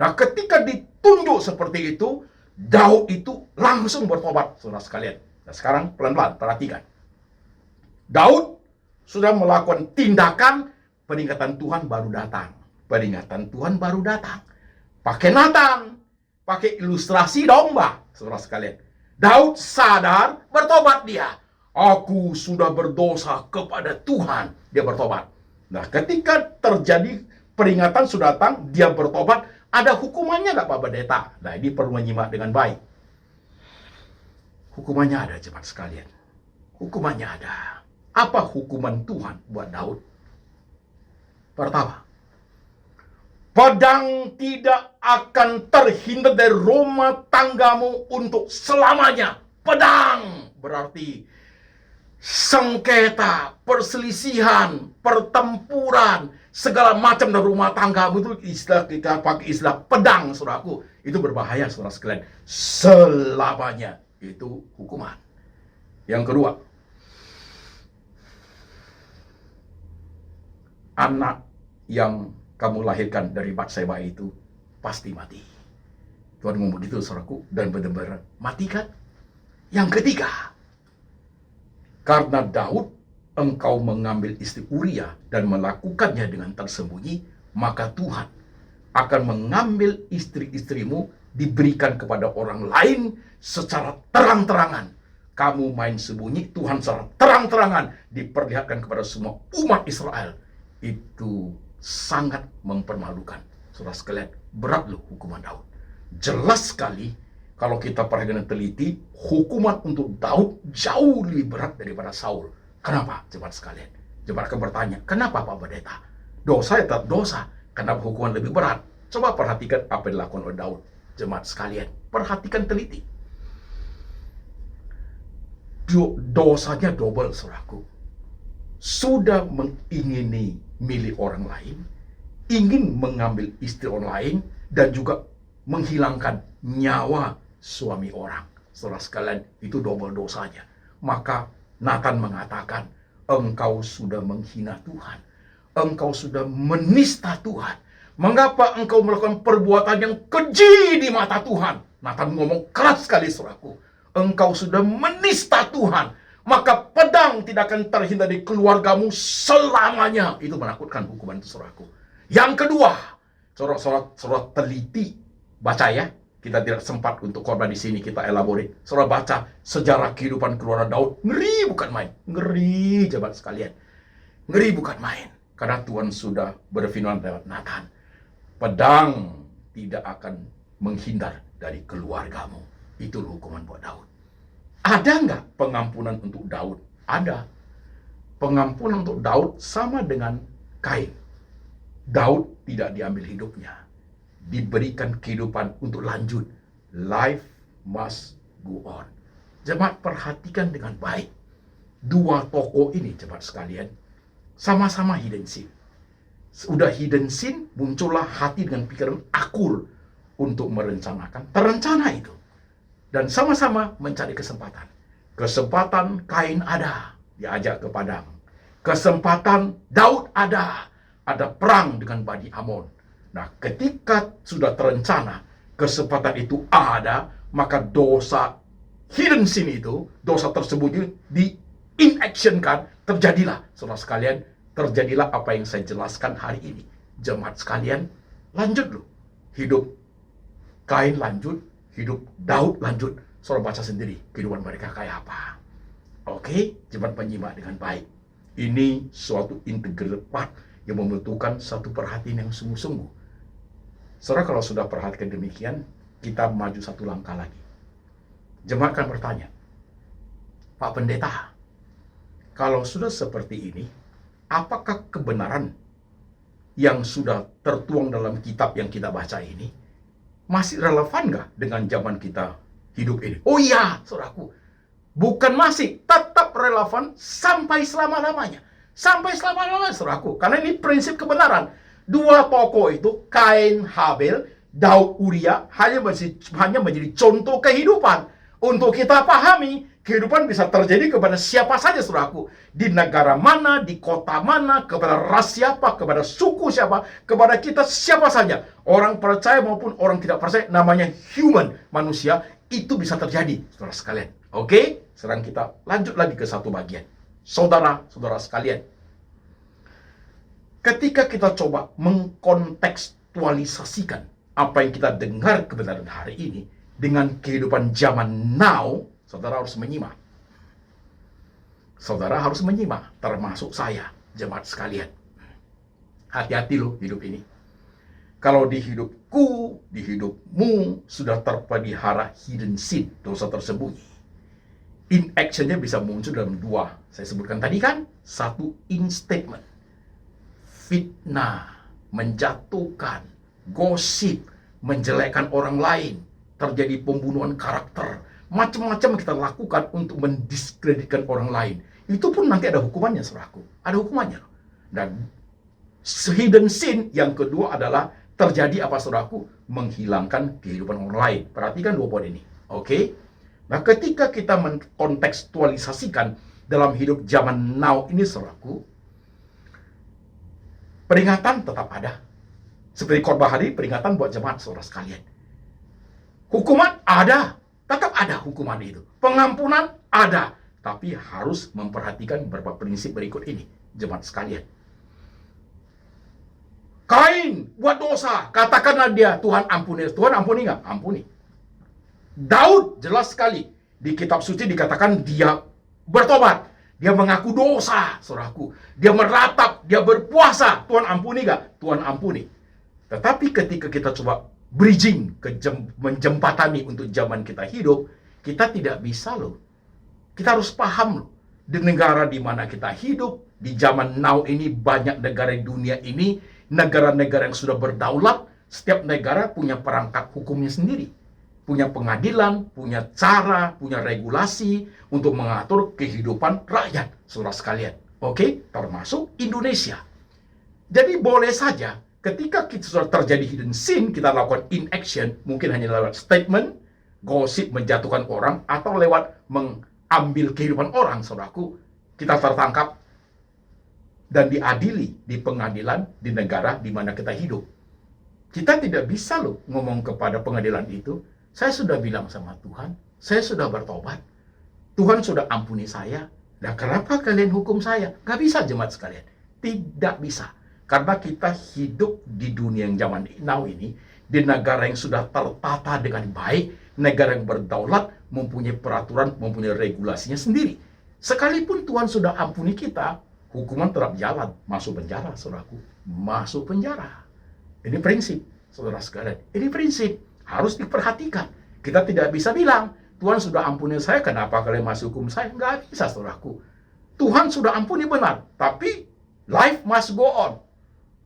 Nah, ketika ditunjuk seperti itu, Daud itu langsung bertobat, saudara sekalian. Nah, sekarang pelan-pelan, perhatikan. Daud sudah melakukan tindakan, peringatan Tuhan baru datang. Peringatan Tuhan baru datang. Pakai Natan, pakai ilustrasi domba, saudara sekalian. Daud sadar, bertobat dia. Aku sudah berdosa kepada Tuhan. Dia bertobat. Nah, ketika terjadi peringatan sudah datang, dia bertobat. Ada hukumannya nggak Pak Pendeta? Nah, ini perlu menyimak dengan baik. Hukumannya ada, jemaat sekalian. Hukumannya ada. Apa hukuman Tuhan buat Daud? Pertama, pedang tidak akan terhindar dari rumah tanggamu untuk selamanya. Pedang berarti sengketa, perselisihan, pertempuran, segala macam dari rumah tanggamu itu istilah kita pakai istilah pedang, saudaraku. Itu berbahaya, saudara sekalian. Selamanya itu hukuman. Yang kedua, anak yang kamu lahirkan dari Batseba itu pasti mati. Tuhan ngomong begitu, saudaraku, dan benar-benar mati kan? Yang ketiga, karena Daud engkau mengambil istri Uria dan melakukannya dengan tersembunyi, maka Tuhan akan mengambil istri-istrimu diberikan kepada orang lain secara terang-terangan. Kamu main sembunyi, Tuhan secara terang-terangan diperlihatkan kepada semua umat Israel. Itu sangat mempermalukan. Saudara sekalian, berat loh hukuman Daud. Jelas sekali kalau kita perhatikan teliti, hukuman untuk Daud jauh lebih berat daripada Saul. Kenapa, jemaat sekalian? Jemaat akan bertanya, kenapa Pak Pendeta? Dosa ya tetap dosa. Kenapa hukuman lebih berat? Coba perhatikan apa yang dilakukan oleh Daud. Jemaat sekalian, perhatikan teliti. Dosanya double, saudaraku. Sudah mengingini milik orang lain, ingin mengambil istri orang lain, dan juga menghilangkan nyawa suami orang. Saudara sekalian, itu double dosanya. Maka Natan mengatakan, engkau sudah menghina Tuhan. Engkau sudah menista Tuhan. Mengapa engkau melakukan perbuatan yang keji di mata Tuhan? Natan ngomong keras sekali, saudaraku. Engkau sudah menista Tuhan. Maka pedang tidak akan terhindar dari keluargamu selamanya. Itu menakutkan hukuman itu, saudaraku. Yang kedua, saudara teliti, baca ya. Kita tidak sempat untuk korban di sini, kita elaborate. Saudara baca sejarah kehidupan keluarga Daud. Ngeri bukan main. Ngeri, jemaat sekalian. Ngeri bukan main. Karena Tuhan sudah berfirman lewat Natan. Pedang tidak akan menghindar dari keluargamu. Itu hukuman buat Daud. Ada nggak pengampunan untuk Daud? Ada. Pengampunan untuk Daud sama dengan Kain. Daud tidak diambil hidupnya, diberikan kehidupan untuk lanjut. Life must go on. Jemaat, perhatikan dengan baik. Dua tokoh ini, jemaat sekalian, sama-sama hidden sin. Sudah hidden sin, muncullah hati dengan pikiran akur untuk merencanakan terencana itu. Dan sama-sama mencari kesempatan. Kesempatan Kain ada, diajak ke padang. Kesempatan Daud ada perang dengan Bani Amon. Nah, ketika sudah terencana, kesempatan itu ada, maka dosa hidden sin itu, dosa tersembunyi di inactionkan, terjadilah, saudara sekalian, terjadilah apa yang saya jelaskan hari ini. Jemaat sekalian, lanjut loh. Hidup Kain lanjut, hidup Daud lanjut. Saudara baca sendiri kehidupan mereka kayak apa. Oke, jemaat penyimak dengan baik. Ini suatu integral part yang membutuhkan satu perhatian yang sungguh-sungguh. Saudara, kalau sudah perhatikan demikian, kita maju satu langkah lagi. Jemaat akan bertanya, Pak Pendeta, kalau sudah seperti ini, apakah kebenaran yang sudah tertuang dalam kitab yang kita baca ini masih relevan nggak dengan zaman kita hidup ini? Oh iya, saudaraku, bukan masih, tetap relevan sampai selama-lamanya. Sampai selama-lamanya, saudaraku. Karena ini prinsip kebenaran. Dua tokoh itu, Kain, Habel, Daud, Uria, hanya menjadi contoh kehidupan. Untuk kita pahami, kehidupan bisa terjadi kepada siapa saja, saudaraku. Di negara mana, di kota mana, kepada ras siapa, kepada suku siapa, kepada kita siapa saja. Orang percaya maupun orang tidak percaya, namanya human, manusia, itu bisa terjadi, saudara sekalian. Oke, sekarang kita lanjut lagi ke satu bagian. Saudara-saudara sekalian, ketika kita coba mengkontekstualisasikan apa yang kita dengar kebenaran hari ini dengan kehidupan zaman now, saudara harus menyimak. Saudara harus menyimak, termasuk saya, jemaat sekalian. Hati-hati loh hidup ini. Kalau di hidupku, di hidupmu, sudah terpelihara hidden sin, dosa tersembunyi. Inactionnya bisa muncul dalam dua. Saya sebutkan tadi kan, satu, instatement. Fitnah, menjatuhkan, gosip, menjelekkan orang lain, terjadi pembunuhan karakter, macam-macam kita lakukan untuk mendiskreditkan orang lain. Itu pun nanti ada hukumannya, saudaraku. Ada hukumannya. Dan hidden sin yang kedua adalah terjadi apa, saudaraku? Menghilangkan kehidupan orang lain. Perhatikan dua poin ini. Oke? Nah, ketika kita mengkontekstualisasikan dalam hidup zaman now ini, saudaraku, peringatan tetap ada. Seperti khotbah hari, peringatan buat jemaat saudara sekalian. Hukuman ada, tetap ada hukuman itu. Pengampunan ada, tapi harus memperhatikan beberapa prinsip berikut ini, jemaat sekalian. Kain buat dosa, katakanlah dia, Tuhan ampuni. Tuhan ampuni nggak? Ampuni. Daud jelas sekali di kitab suci dikatakan dia bertobat, dia mengaku dosa, saudaraku. Dia meratap, dia berpuasa. Tuhan ampuni nggak? Tuhan ampuni. Tetapi ketika kita coba bridging menjembatani untuk zaman kita hidup, kita tidak bisa loh. Kita harus paham loh. Di negara di mana kita hidup, di zaman now ini, banyak negara di dunia ini, negara-negara yang sudah berdaulat, setiap negara punya perangkat hukumnya sendiri. Punya pengadilan, punya cara, punya regulasi untuk mengatur kehidupan rakyat, saudara sekalian. Oke, termasuk Indonesia. Jadi boleh saja ketika kita sudah terjadi hidden sin, kita lakukan inaction, mungkin hanya lewat statement, gosip menjatuhkan orang, atau lewat mengambil kehidupan orang, saudaraku, kita tertangkap dan diadili di pengadilan di negara di mana kita hidup. Kita tidak bisa loh ngomong kepada pengadilan itu, saya sudah bilang sama Tuhan, saya sudah bertobat, Tuhan sudah ampuni saya, nah kenapa kalian hukum saya? Gak bisa, jemaat sekalian. Tidak bisa. Karena kita hidup di dunia yang zaman now ini, di negara yang sudah tertata dengan baik, negara yang berdaulat, mempunyai peraturan, mempunyai regulasinya sendiri. Sekalipun Tuhan sudah ampuni kita, hukuman tetap jalan, masuk penjara, saudaraku. Masuk penjara. Ini prinsip, saudara sekalian. Ini prinsip. Harus diperhatikan. Kita tidak bisa bilang, Tuhan sudah ampuni saya, kenapa kalian masih hukum saya? Nggak bisa, saudaraku. Tuhan sudah ampuni benar, tapi life must go on.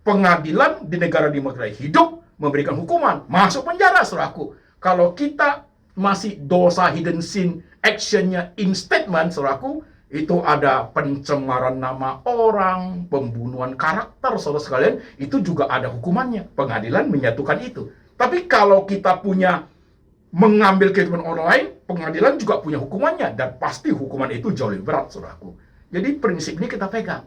Pengadilan di negara demokrasi hidup memberikan hukuman, masuk penjara, saudaraku. Kalau kita masih dosa hidden sin, actionnya in statement, saudaraku, itu ada pencemaran nama orang, pembunuhan karakter, saudara sekalian, itu juga ada hukumannya. Pengadilan menyatukan itu. Tapi kalau kita punya mengambil kehidupan orang lain, pengadilan juga punya hukumannya, dan pasti hukuman itu jauh lebih berat, saudaraku. Jadi prinsip ini kita pegang.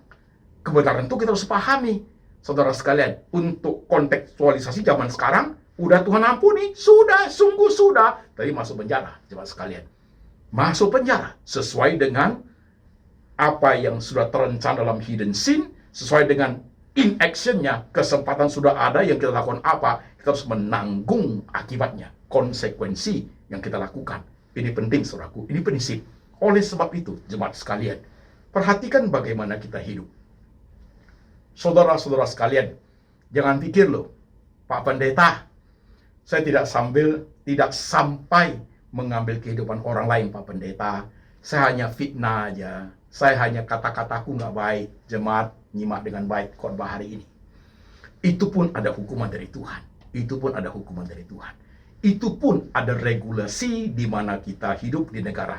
Kebenaran itu kita harus pahami, saudara sekalian. Untuk kontekstualisasi zaman sekarang, udah Tuhan ampuni, sudah, sungguh sudah. Tapi masuk penjara, jemaat sekalian. Masuk penjara sesuai dengan apa yang sudah terencana dalam hidden sin, sesuai dengan in actionnya, kesempatan sudah ada, yang kita lakukan apa, kita harus menanggung akibatnya, konsekuensi yang kita lakukan. Ini penting, saudaraku, ini prinsip. Oleh sebab itu, jemaat sekalian, perhatikan bagaimana kita hidup. Saudara-saudara sekalian, jangan pikir loh, Pak Pendeta, saya tidak sampai mengambil kehidupan orang lain, Pak Pendeta. Saya hanya fitnah aja. Saya hanya kata-kataku nggak baik. Jemaat nyimak dengan baik khotbah hari ini. Itu pun ada hukuman dari Tuhan. Itu pun ada hukuman dari Tuhan. Itu pun ada regulasi di mana kita hidup di negara.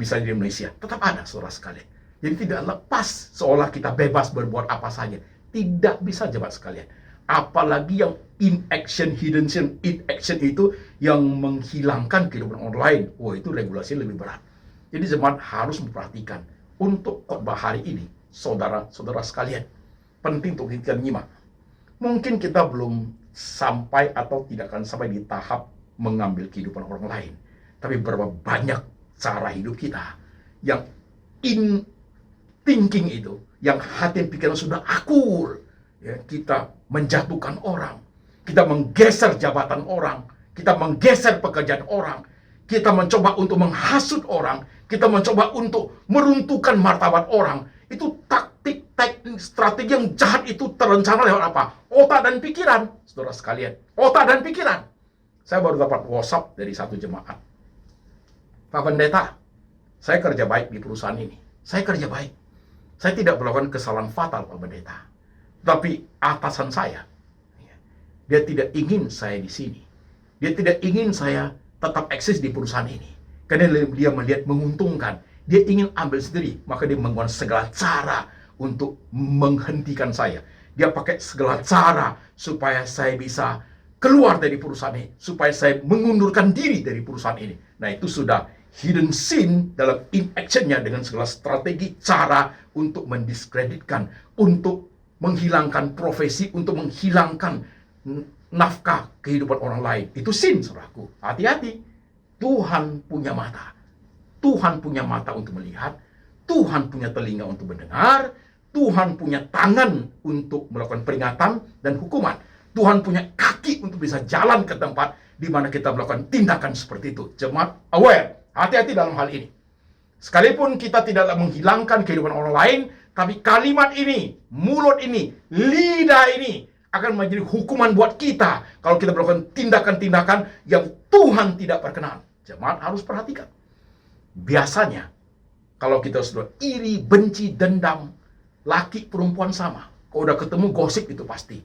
Misalnya di Indonesia, tetap ada, saudara sekalian. Jadi tidak lepas seolah kita bebas berbuat apa saja. Tidak bisa, jemaat sekalian. Apalagi yang in action, hidden sin, in action itu yang menghilangkan kehidupan orang lain. Wah, itu regulasi lebih berat. Jadi jemaat harus memperhatikan. Untuk khotbah hari ini, saudara-saudara sekalian, penting untuk kita nyimak. Mungkin kita belum sampai atau tidak akan sampai di tahap mengambil kehidupan orang lain. Tapi berapa banyak cara hidup kita yang in thinking itu, yang hati dan pikiran sudah akur. Ya, kita menjatuhkan orang, kita menggeser jabatan orang, kita menggeser pekerjaan orang, kita mencoba untuk menghasut orang, kita mencoba untuk meruntuhkan martabat orang. Itu taktik, teknik, strategi yang jahat itu terencana lewat apa? Otak dan pikiran, saudara sekalian. Otak dan pikiran. Saya baru dapat WhatsApp dari satu jemaat. Pak Pendeta, saya kerja baik di perusahaan ini. Saya kerja baik. Saya tidak melakukan kesalahan fatal, Pak Pendeta. Tapi atasan saya, dia tidak ingin saya di sini. Dia tidak ingin saya tetap eksis di perusahaan ini. Karena dia melihat menguntungkan. Dia ingin ambil sendiri. Maka dia menggunakan segala cara untuk menghentikan saya. Dia pakai segala cara supaya saya bisa keluar dari perusahaan ini. Supaya saya mengundurkan diri dari perusahaan ini. Nah, itu sudah hidden sin dalam in actionnya dengan segala strategi cara untuk mendiskreditkan, untuk menghilangkan profesi, untuk menghilangkan nafkah kehidupan orang lain. Itu sin, saudaraku. Hati-hati. Tuhan punya mata. Tuhan punya mata untuk melihat. Tuhan punya telinga untuk mendengar. Tuhan punya tangan untuk melakukan peringatan dan hukuman. Tuhan punya kaki untuk bisa jalan ke tempat di mana kita melakukan tindakan seperti itu. Jemaat aware. Hati-hati dalam hal ini. Sekalipun kita tidak menghilangkan kehidupan orang lain, tapi kalimat ini, mulut ini, lidah ini akan menjadi hukuman buat kita kalau kita melakukan tindakan-tindakan yang Tuhan tidak perkenan. Jemaat harus perhatikan. Biasanya, kalau kita sudah iri, benci, dendam, laki perempuan sama. Kalau udah ketemu gosip itu pasti.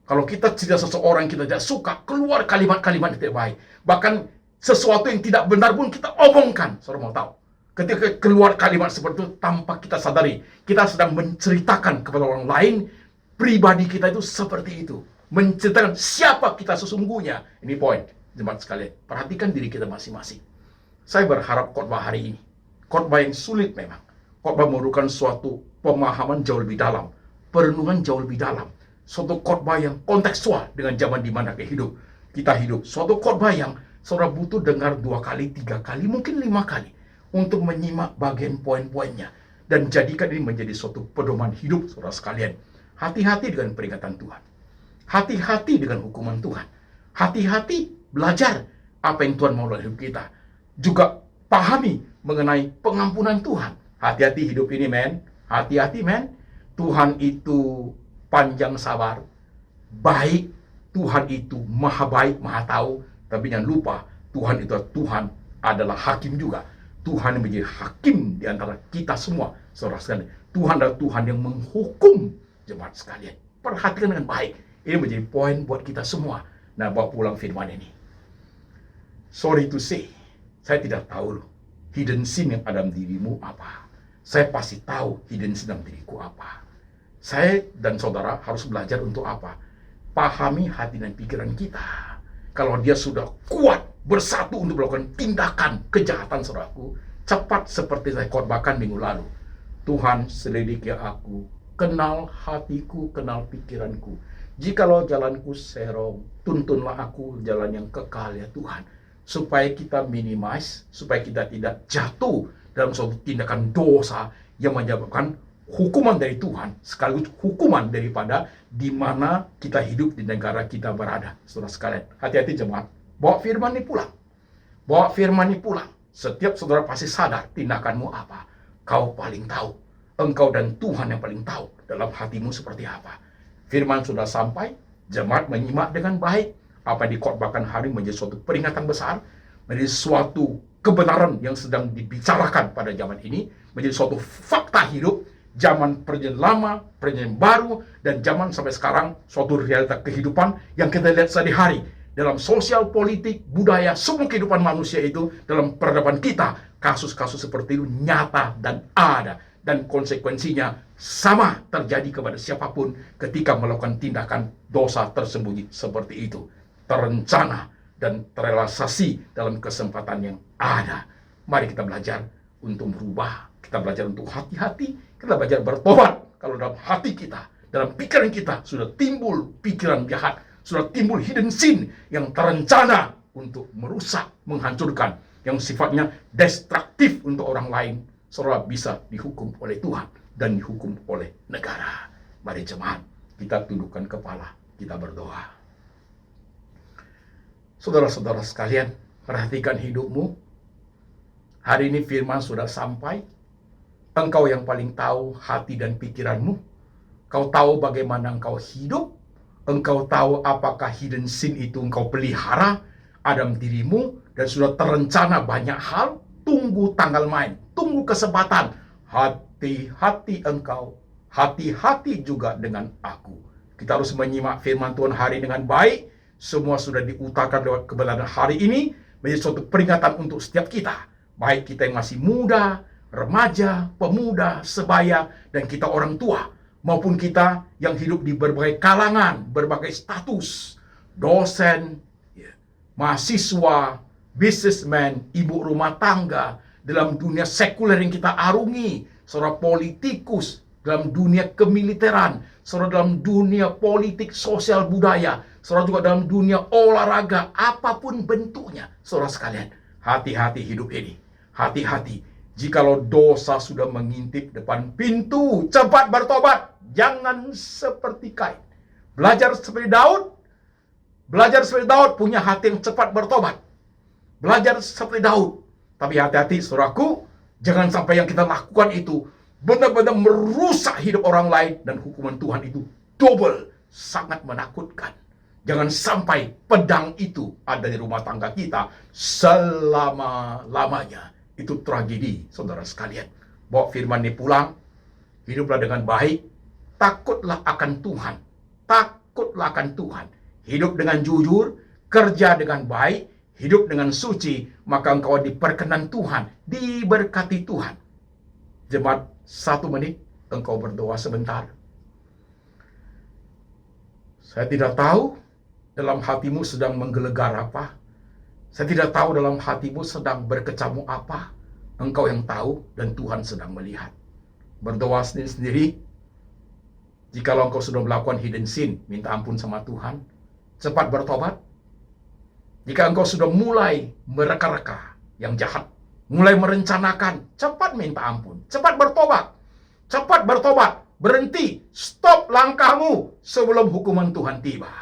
Kalau kita tidak seseorang yang kita tidak suka, keluar kalimat-kalimat yang tidak baik. Bahkan sesuatu yang tidak benar pun kita omongkan. Saudara mau tahu? Ketika keluar kalimat seperti itu tanpa kita sadari, kita sedang menceritakan kepada orang lain pribadi kita itu seperti itu. Menceritakan siapa kita sesungguhnya. Ini poin, jemaat sekalian. Perhatikan diri kita masing-masing. Saya berharap khotbah hari ini, khotbah yang sulit memang. Khotbah memerlukan suatu pemahaman jauh lebih dalam, perenungan jauh lebih dalam. Suatu khotbah yang kontekstual dengan zaman di mana kita hidup. Suatu khotbah yang saudara butuh dengar 2 kali, 3 kali, mungkin 5 kali. Untuk menyimak bagian poin-poinnya. Dan jadikan ini menjadi suatu pedoman hidup, saudara sekalian. Hati-hati dengan peringatan Tuhan. Hati-hati dengan hukuman Tuhan. Hati-hati belajar apa yang Tuhan mau dalam hidup kita. Juga pahami mengenai pengampunan Tuhan. Hati-hati hidup ini, men. Hati-hati, men. Tuhan itu panjang sabar, baik. Tuhan itu maha baik, maha tahu. Tapi jangan lupa, Tuhan itu Tuhan adalah hakim juga. Tuhan yang menjadi hakim di antara kita semua, saudara sekalian. Tuhan adalah Tuhan yang menghukum jemaat sekalian. Perhatikan dengan baik. Ini menjadi poin buat kita semua. Nah, bawa pulang firman ini. Sorry to say, saya tidak tahu loh, hidden sin yang ada dalam dirimu apa. Saya pasti tahu hidden sin dalam diriku apa. Saya dan saudara harus belajar untuk apa? Pahami hati dan pikiran kita. Kalau dia sudah kuat bersatu untuk melakukan tindakan kejahatan, saudaraku, cepat seperti saya khotbahkan minggu lalu. Tuhan, selidiki aku, kenal hatiku, kenal pikiranku. Jikalau jalanku serong, tuntunlah aku jalan yang kekal ya Tuhan. Supaya kita minimize, supaya kita tidak jatuh dalam suatu tindakan dosa yang menyebabkan hukuman dari Tuhan, sekaligus hukuman daripada di mana kita hidup di negara kita berada. Saudara sekalian, hati-hati jemaat. Bawa firman ini pulang. Bawa firman ini pulang. Setiap saudara pasti sadar tindakanmu apa. Kau paling tahu. Engkau dan Tuhan yang paling tahu dalam hatimu seperti apa. Firman sudah sampai, jemaat menyimak dengan baik. Apa yang dikhotbahkan hari menjadi suatu peringatan besar, menjadi suatu kebenaran yang sedang dibicarakan pada zaman ini, menjadi suatu fakta hidup, zaman perjanjian lama, perjanjian baru, dan zaman sampai sekarang, suatu realita kehidupan yang kita lihat sehari-hari dalam sosial, politik, budaya, semua kehidupan manusia itu dalam peradaban kita. Kasus-kasus seperti itu nyata dan ada, dan konsekuensinya sama terjadi kepada siapapun ketika melakukan tindakan dosa tersembunyi seperti itu. Terencana dan terrealisasi dalam kesempatan yang ada. Mari kita belajar untuk berubah. Kita belajar untuk hati-hati. Kita belajar bertobat. Kalau dalam hati kita, dalam pikiran kita sudah timbul pikiran jahat, sudah timbul hidden sin yang terencana untuk merusak, menghancurkan, yang sifatnya destruktif untuk orang lain, saudara bisa dihukum oleh Tuhan dan dihukum oleh negara. Mari jemaat, kita tundukkan kepala, kita berdoa. Saudara-saudara sekalian, perhatikan hidupmu. Hari ini firman sudah sampai. Engkau yang paling tahu hati dan pikiranmu. Kau tahu bagaimana engkau hidup. Engkau tahu apakah hidden sin itu engkau pelihara ada dalam dirimu. Dan sudah terencana banyak hal. Tunggu tanggal main. Tunggu kesempatan. Hati-hati engkau. Hati-hati juga dengan aku. Kita harus menyimak firman Tuhan hari dengan baik. Semua sudah diutarakan lewat kebenaran hari ini menjadi suatu peringatan untuk setiap kita. Baik kita yang masih muda, remaja, pemuda, sebaya, dan kita orang tua. Maupun kita yang hidup di berbagai kalangan, berbagai status. Dosen, mahasiswa, businessman, ibu rumah tangga, dalam dunia sekuler yang kita arungi, seorang politikus, dalam dunia kemiliteran, saudara dalam dunia politik, sosial, budaya, saudara juga dalam dunia olahraga, apapun bentuknya, saudara sekalian, hati-hati hidup ini, hati-hati. Jikalau dosa sudah mengintip depan pintu, cepat bertobat, jangan seperti Kain. Belajar seperti Daud, punya hati yang cepat bertobat. Belajar seperti Daud, tapi hati-hati saudaraku, jangan sampai yang kita lakukan itu benar-benar merusak hidup orang lain, dan hukuman Tuhan itu double, sangat menakutkan. Jangan sampai pedang itu ada di rumah tangga kita selama-lamanya. Itu tragedi, saudara sekalian. Bawa firman ini pulang, hiduplah dengan baik, takutlah akan Tuhan, takutlah akan Tuhan. Hidup dengan jujur, kerja dengan baik, hidup dengan suci, maka engkau diperkenan Tuhan, diberkati Tuhan. Jemaat, 1 menit, engkau berdoa sebentar. Saya tidak tahu dalam hatimu sedang menggelegar apa. Saya tidak tahu dalam hatimu sedang berkecamuk apa. Engkau yang tahu dan Tuhan sedang melihat. Berdoa sendiri-sendiri. Jikalau engkau sudah melakukan hidden sin, minta ampun sama Tuhan. Cepat bertobat. Jika engkau sudah mulai mereka-reka yang jahat, mulai merencanakan, cepat minta ampun, cepat bertobat, berhenti, stop langkahmu sebelum hukuman Tuhan tiba.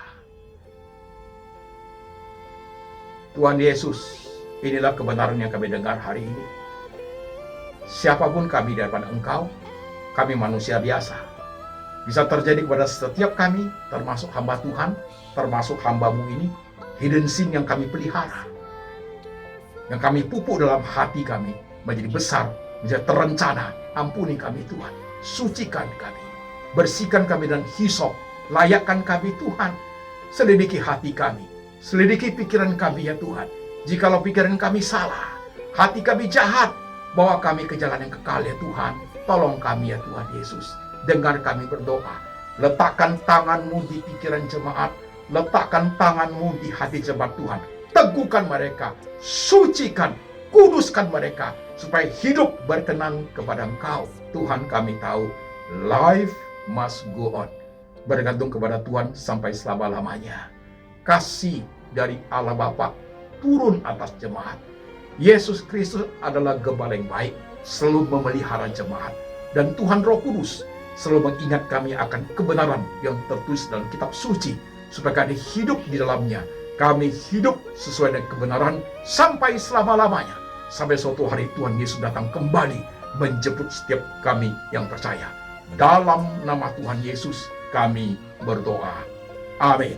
Tuhan Yesus, inilah kebenaran yang kami dengar hari ini. Siapapun kami di hadapan Engkau, kami manusia biasa. Bisa terjadi kepada setiap kami, termasuk hamba Tuhan, termasuk hamba-Mu ini, hidden sin yang kami pelihara. yang kami pupuk dalam hati kami menjadi besar, menjadi terencana. Ampuni kami Tuhan, sucikan kami, bersihkan kami dan hisop, layakkan kami Tuhan. Selidiki hati kami, selidiki pikiran kami ya Tuhan. Jikalau pikiran kami salah, hati kami jahat, bawa kami ke jalan yang kekal ya Tuhan. Tolong kami ya Tuhan Yesus. Dengar kami berdoa. Letakkan tangan-Mu di pikiran jemaat, letakkan tangan-Mu di hati jemaat Tuhan. Teguhkan mereka, sucikan, kuduskan mereka, supaya hidup berkenan kepada Engkau. Tuhan, kami tahu life must go on, bergantung kepada Tuhan sampai selama-lamanya. Kasih dari Allah Bapa turun atas jemaat. Yesus Kristus adalah gembala yang baik, selalu memelihara jemaat. Dan Tuhan Roh Kudus selalu mengingat kami akan kebenaran yang tertulis dalam kitab suci, supaya kami hidup di dalamnya. Kami hidup sesuai dengan kebenaran sampai selama-lamanya. Sampai suatu hari Tuhan Yesus datang kembali menjemput setiap kami yang percaya. Dalam nama Tuhan Yesus kami berdoa. Amin.